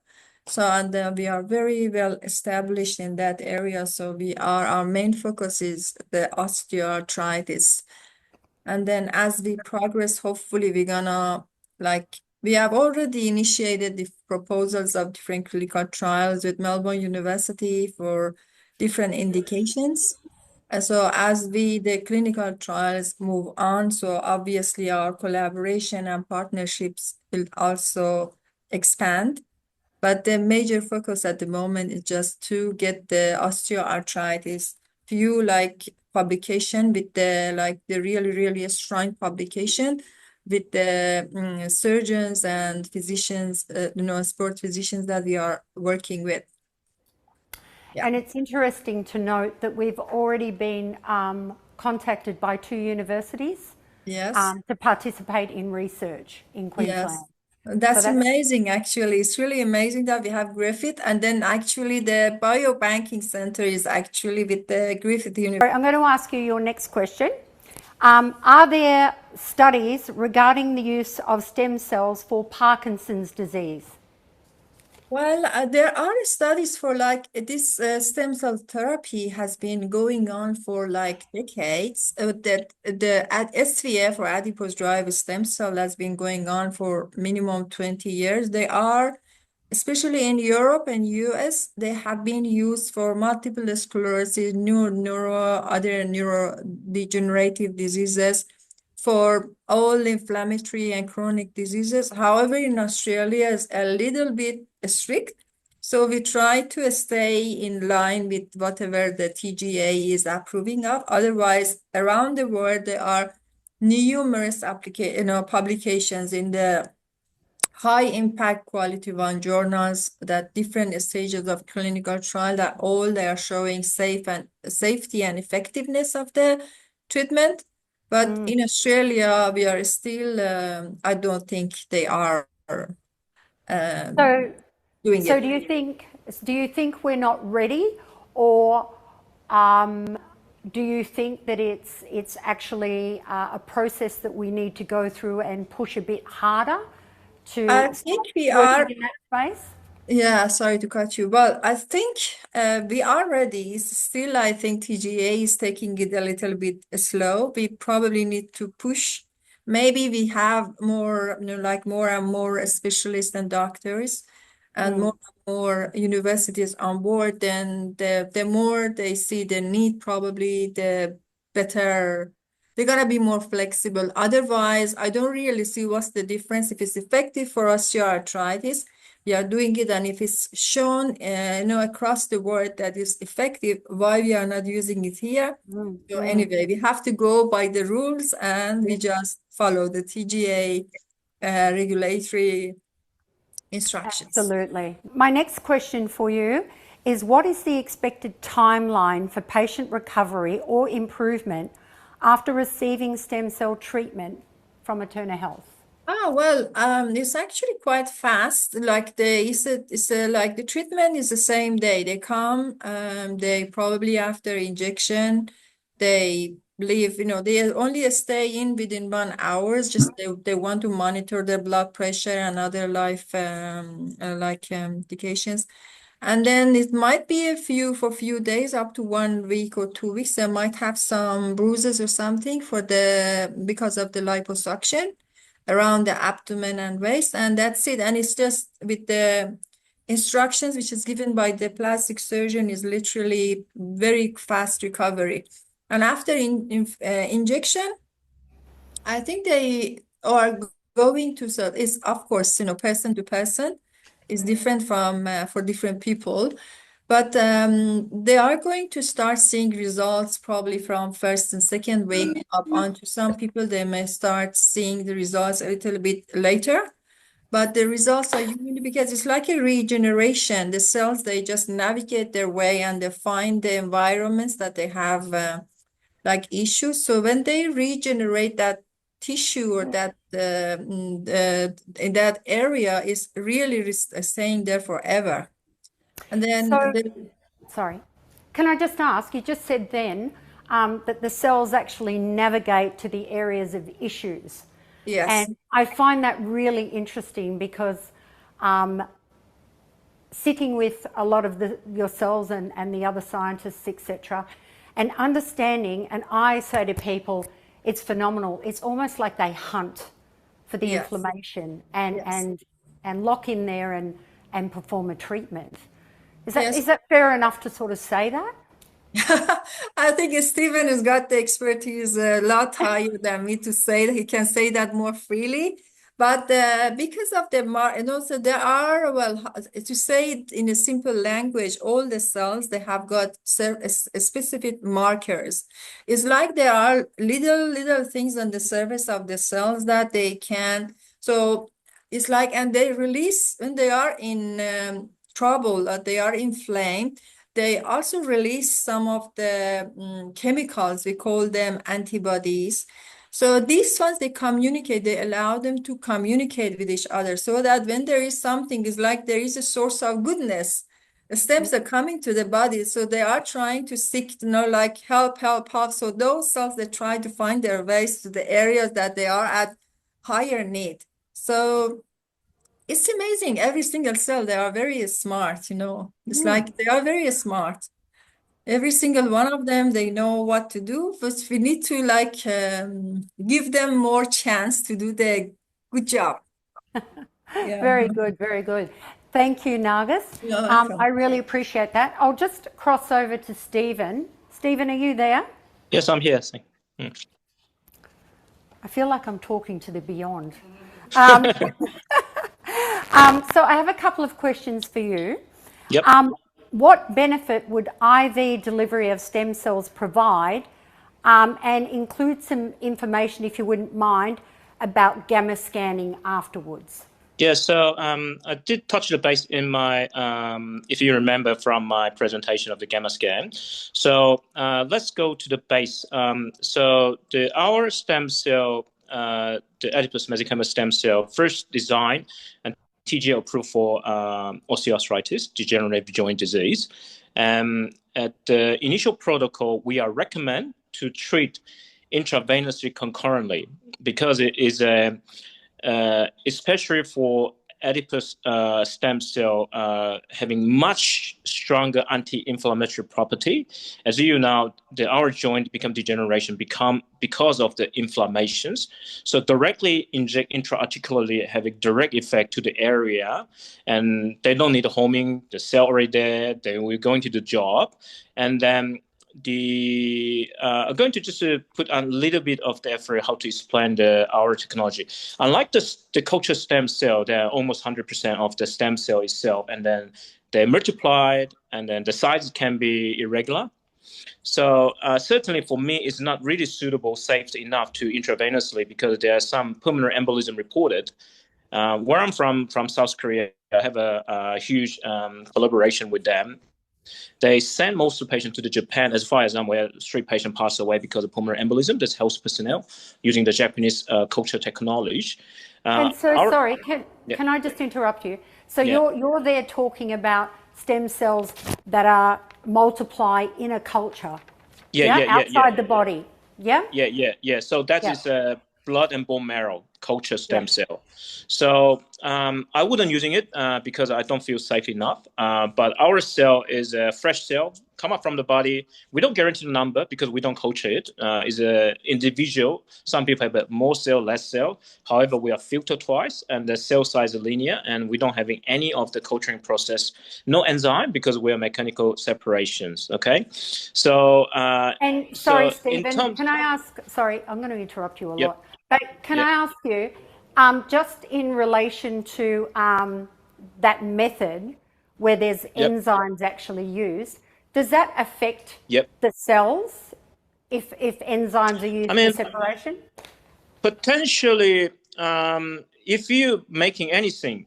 So, and we are very well established in that area. So our main focus is the osteoarthritis. And then as we progress, hopefully we're gonna, we have already initiated the proposals of different clinical trials with Melbourne University for different indications. And so as the clinical trials move on, so obviously our collaboration and partnerships will also expand. But the major focus at the moment is just to get the osteoarthritis few publication with the really strong publication with the surgeons and physicians, sport physicians that we are working with. Yeah. And it's interesting to note that we've already been contacted by 2 universities Yes. to participate in research in Queensland. Yes. That's amazing, actually. It's really amazing that we have Griffith, and then actually the biobanking center is actually with the Griffith University. I'm going to ask you your next question. Are there studies regarding the use of stem cells for Parkinson's disease? Well, there are studies for this stem cell therapy has been going on for decades. That the SVF or adipose-derived stem cell has been going on for minimum 20 years. They are, especially in Europe and US, they have been used for multiple sclerosis, other neurodegenerative diseases, for all inflammatory and chronic diseases. However, in Australia, it's a little bit strict. So we try to stay in line with whatever the TGA is approving of. Otherwise, around the world, there are numerous publications in the high impact quality one journals that different stages of clinical trial that all they are showing safety and effectiveness of the treatment. But in Australia, we are still, I don't think they are doing So it. do you think we're not ready, or do you think that it's actually a process that we need to go through and push a bit harder to I think we working are. in that space? Yeah, sorry to cut you. Well, I think we are ready. Still, I think TGA is taking it a little bit slow. We probably need to push. Maybe we have more, like more and more specialists and doctors, and more and more universities on board. Then the more they see the need, probably the better. They're gonna be more flexible. Otherwise, I don't really see what's the difference if it's effective for osteoarthritis. We are doing it, and if it's shown, across the world that is effective, why we are not using it here? So anyway, we have to go by the rules, and we just follow the TGA regulatory instructions. Absolutely. My next question for you is, what is the expected timeline for patient recovery or improvement after receiving stem cell treatment from Aeterna Health? Oh, well, it's actually quite fast. Like like the treatment is the same day. They come, they probably after injection, they leave, they only stay in within 1 hour. Just they want to monitor their blood pressure and other life indications. And then it might be for a few days, up to 1 week or 2 weeks. They might have some bruises or something because of the liposuction around the abdomen and waist, and that's it. And it's just with the instructions which is given by the plastic surgeon, is literally very fast recovery. And after injection, I think they are going to, so it's of course, person to person is different from for different people. But they are going to start seeing results probably from first and second week up onto some people. They may start seeing the results a little bit later. But the results are usually, because it's like a regeneration. The cells, they just navigate their way and they find the environments that they have like issues. So when they regenerate that tissue or that in that area, is really staying there forever. And then Sorry, can I just ask, you just said then that the cells actually navigate to the areas of issues. yes. And I find that really interesting, because sitting with a lot of yourselves and the other scientists, etc., and understanding, and I say to people, it's phenomenal. It's almost like they hunt for the Yes. inflammation and, Yes. and lock in there and perform a treatment. Yes. Is that fair enough to sort of say that? I think Stephen has got the expertise a lot higher than me to say that he can say that more freely. But because of the and also there are, well, to say it in a simple language, all the cells, they have got specific markers. It's like there are little things on the surface of the cells that they can. So it's like, and they release when they are in trouble, they are inflamed. They also release some of the chemicals, we call them antibodies. So these ones, they communicate, they allow them to communicate with each other, so that when there is something, it's like there is a source of goodness. The stems are coming to the body, so they are trying to seek, like help. So those cells, they try to find their ways to the areas that they are at higher need. So it's amazing. Every single cell, they are very smart, It's like they are very smart. Every single one of them, they know what to do, but we need to give them more chance to do the good job. Yeah. Very good, very good. Thank you, Nargis. You're welcome. I really appreciate that. I'll just cross over to Stephen. Stephen, are you there? Yes, I'm here. I feel like I'm talking to the beyond. So I have a couple of questions for you. Yep. What benefit would IV delivery of stem cells provide and include some information, if you wouldn't mind, about gamma scanning afterwards. Yeah, so I did touch the base in my, if you remember from my presentation of the gamma scan. So let's go to the base. So our stem cell, the adipose mesenchymal stem cell, first designed and TGA approved for osteoarthritis, degenerative joint disease. At the initial protocol, we are recommend to treat intravenously concurrently because it is a especially for adipose stem cell having much stronger anti-inflammatory property. As you know, our joint become degeneration because of the inflammations. So directly inject intra-articularly have a direct effect to the area, and they don't need homing. The cell already there. They will going to the job, and then I'm going to just put a little bit of the effort how to explain our technology. Unlike the culture stem cell, they're almost 100% of the stem cell itself, and then they multiplied, and then the size can be irregular. So certainly for me, it's not really suitable, safe enough to intravenously because there are some pulmonary embolism reported. Where I'm from South Korea, I have a huge collaboration with them. They send most of the patients to Japan, as far as I'm aware, 3 patients passed away because of pulmonary embolism. That's health personnel using the Japanese culture technology. And so, sorry, can I just interrupt you? So you're there talking about stem cells that are multiply in a culture, outside the body, yeah? Yeah. So that is a blood and bone marrow culture stem cell. So I wouldn't using it because I don't feel safe enough. But our cell is a fresh cell, come up from the body. We don't guarantee the number because we don't culture it. It's an individual. Some people have more cell, less cell. However, we are filtered twice, and the cell size is linear, and we don't have any of the culturing process. No enzyme because we are mechanical separations. Okay, so and sorry, Stephen, can I ask? Sorry, I'm going to interrupt you a lot. But can I ask you, just in relation to that method where there's enzymes actually used, does that affect the cells if enzymes are used for separation? Potentially, if you're making anything,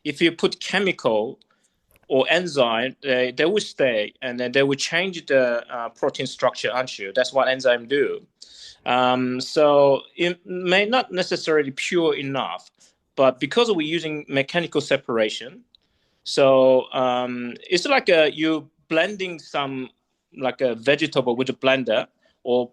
if you put chemical or enzyme, they will stay, and then they will change the protein structure, aren't you? That's what enzymes do. So it may not necessarily pure enough, but because we're using mechanical separation, so it's like you blending some like a vegetable with a blender or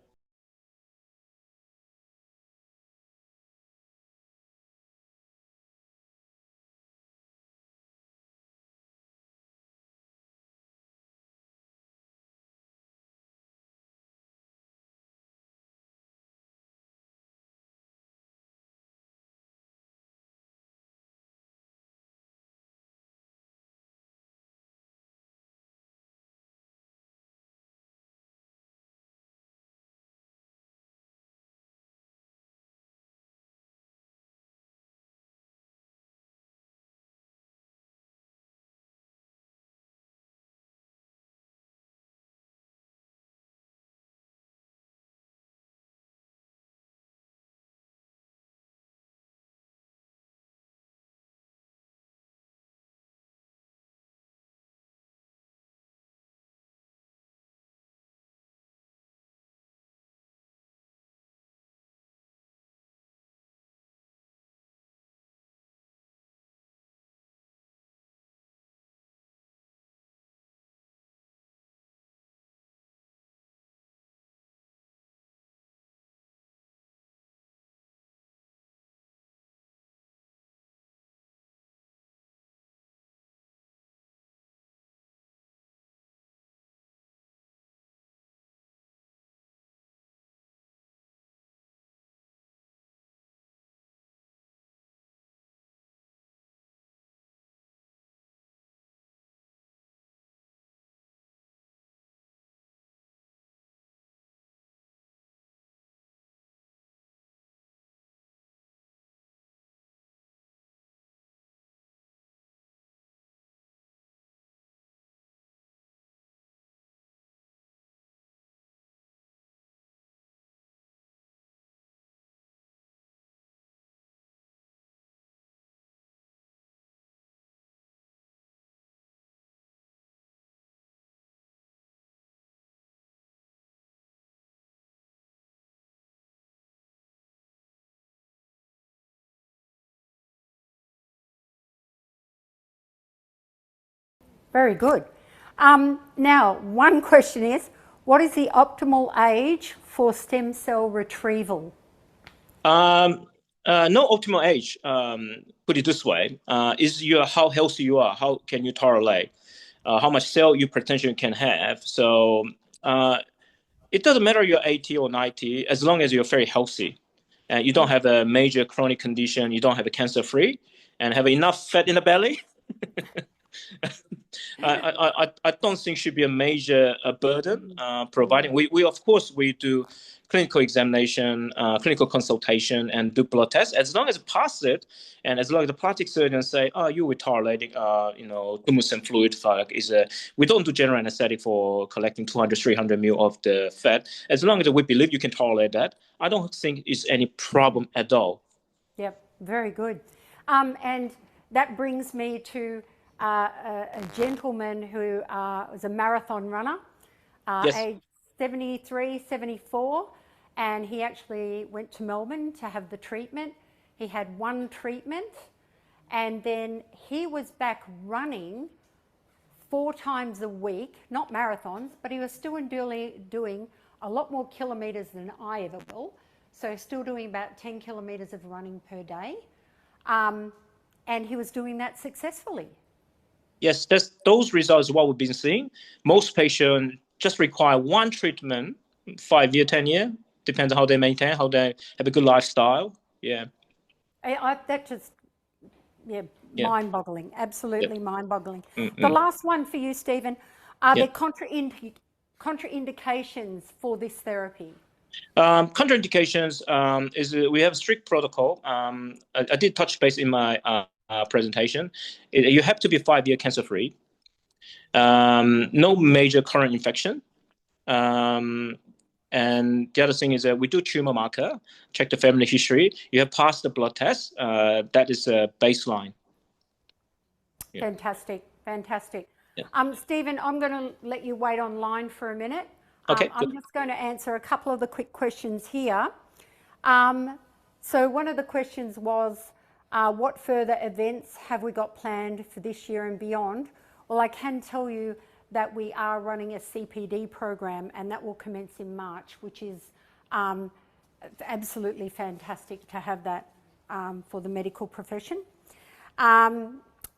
Very good. Now, one question is, what is the optimal age for stem cell retrieval? No optimal age. Put it this way: is how healthy you are, how can you tolerate, how much cell you potentially can have. So it doesn't matter you're 80 or 90, as long as you're very healthy, and you don't have a major chronic condition, you don't have a cancer-free, and have enough fat in the belly. I don't think should be a major burden. Providing we of course we do clinical examination, clinical consultation, and do blood tests. As long as it passes it, and as long as the plastic surgeon say, "Oh, you were tolerating, tumescent fluid," we don't do general anesthetic for collecting 200, 300 ml of the fat. As long as we believe you can tolerate that, I don't think it's any problem at all. Yep, very good. And that brings me to a gentleman who was a marathon runner, Yes. age 73, 74, and he actually went to Melbourne to have the treatment. He had one treatment, and then he was back running 4 times a week, not marathons, but he was still doing a lot more kilometres than I ever will. So still doing about 10 kilometres of running per day. And he was doing that successfully. Yes, those results what we've been seeing. Most patients just require one treatment, 5 year, 10 year, depends on how they maintain, how they have a good lifestyle. Yeah. That just, mind-boggling, absolutely mind-boggling. Mm-hmm. The last one for you, Stephen, are there contraindications for this therapy? Contraindications is we have a strict protocol. I did touch base in my presentation. You have to be 5 year cancer-free. No major current infection. And the other thing is that we do tumor marker, check the family history. You have passed the blood test. That is a baseline. Yeah. Fantastic. Yeah. Stephen, I'm going to let you wait online for a minute. Okay. I'm just going to answer a couple of the quick questions here. So one of the questions was, what further events have we got planned for this year and beyond? Well, I can tell you that we are running a CPD program, and that will commence in March, which is absolutely fantastic to have that for the medical profession.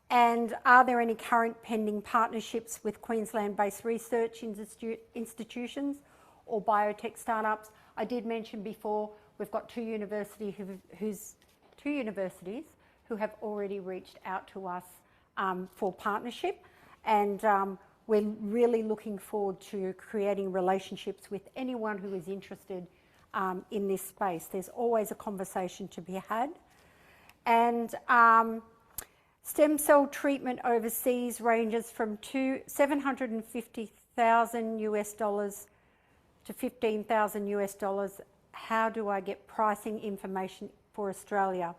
And are there any current pending partnerships with Queensland-based research institutions or biotech startups? I did mention before, we've got two universities who have already reached out to us for partnership, and we're really looking forward to creating relationships with anyone who is interested in this space. There's always a conversation to be had. And stem cell treatment overseas ranges from $750,000 US dollars to $15,000 US dollars. How do I get pricing information for Australia?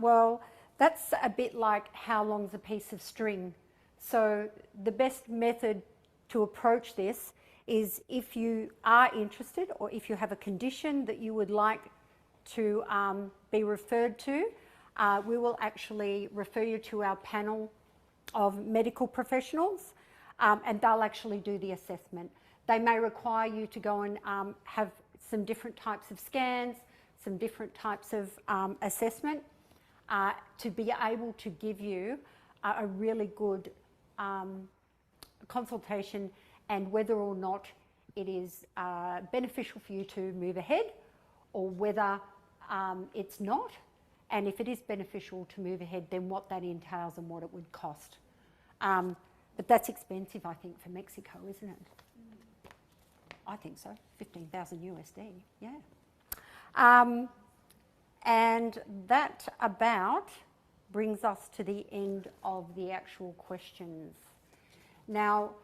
Well, that's a bit like how long's a piece of string. So the best method to approach this is, if you are interested or if you have a condition that you would like to be referred to, we will actually refer you to our panel of medical professionals, and they'll actually do the assessment. They may require you to go and have some different types of scans, some different types of assessment to be able to give you a really good consultation, and whether or not it is beneficial for you to move ahead, or whether it's not. And if it is beneficial to move ahead, then what that entails and what it would cost. But that's expensive, I think, for Mexico, isn't it? I think so, 15,000 USD, yeah. And that about brings us to the end of the actual questions. Now,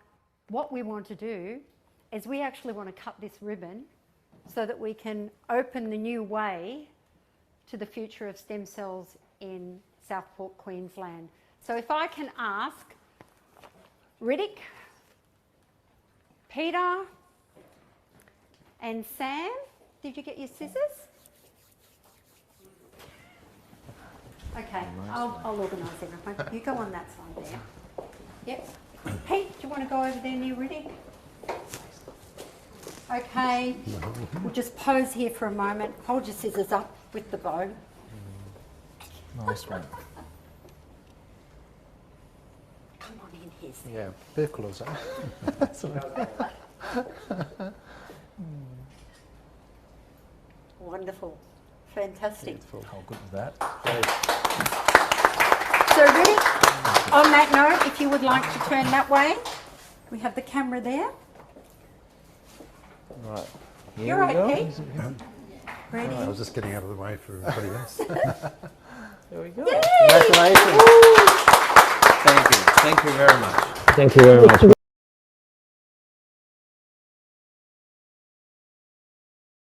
what we want to do is we actually want to cut this ribbon so that we can open the new way to the future of stem cells in Southport, Queensland. So if I can ask Riddick, Peter and Sam, did you get your scissors? Okay, I'll organise everything. You go on that side there. Yep. Pete, do you want to go over there near Riddick? Okay. We'll just pose here for a moment. Hold your scissors up with the bow. Nice one. Come on in here. Sam. Yeah, bit closer. Wonderful. Fantastic. How good is that? So Riddick, on that note, if you would like to turn that way, we have the camera there. Right. You're right, Pete. Ready? I was just getting out of the way for everybody else. There we go. Congratulations. Thank you. Thank you very much. Thank you very much.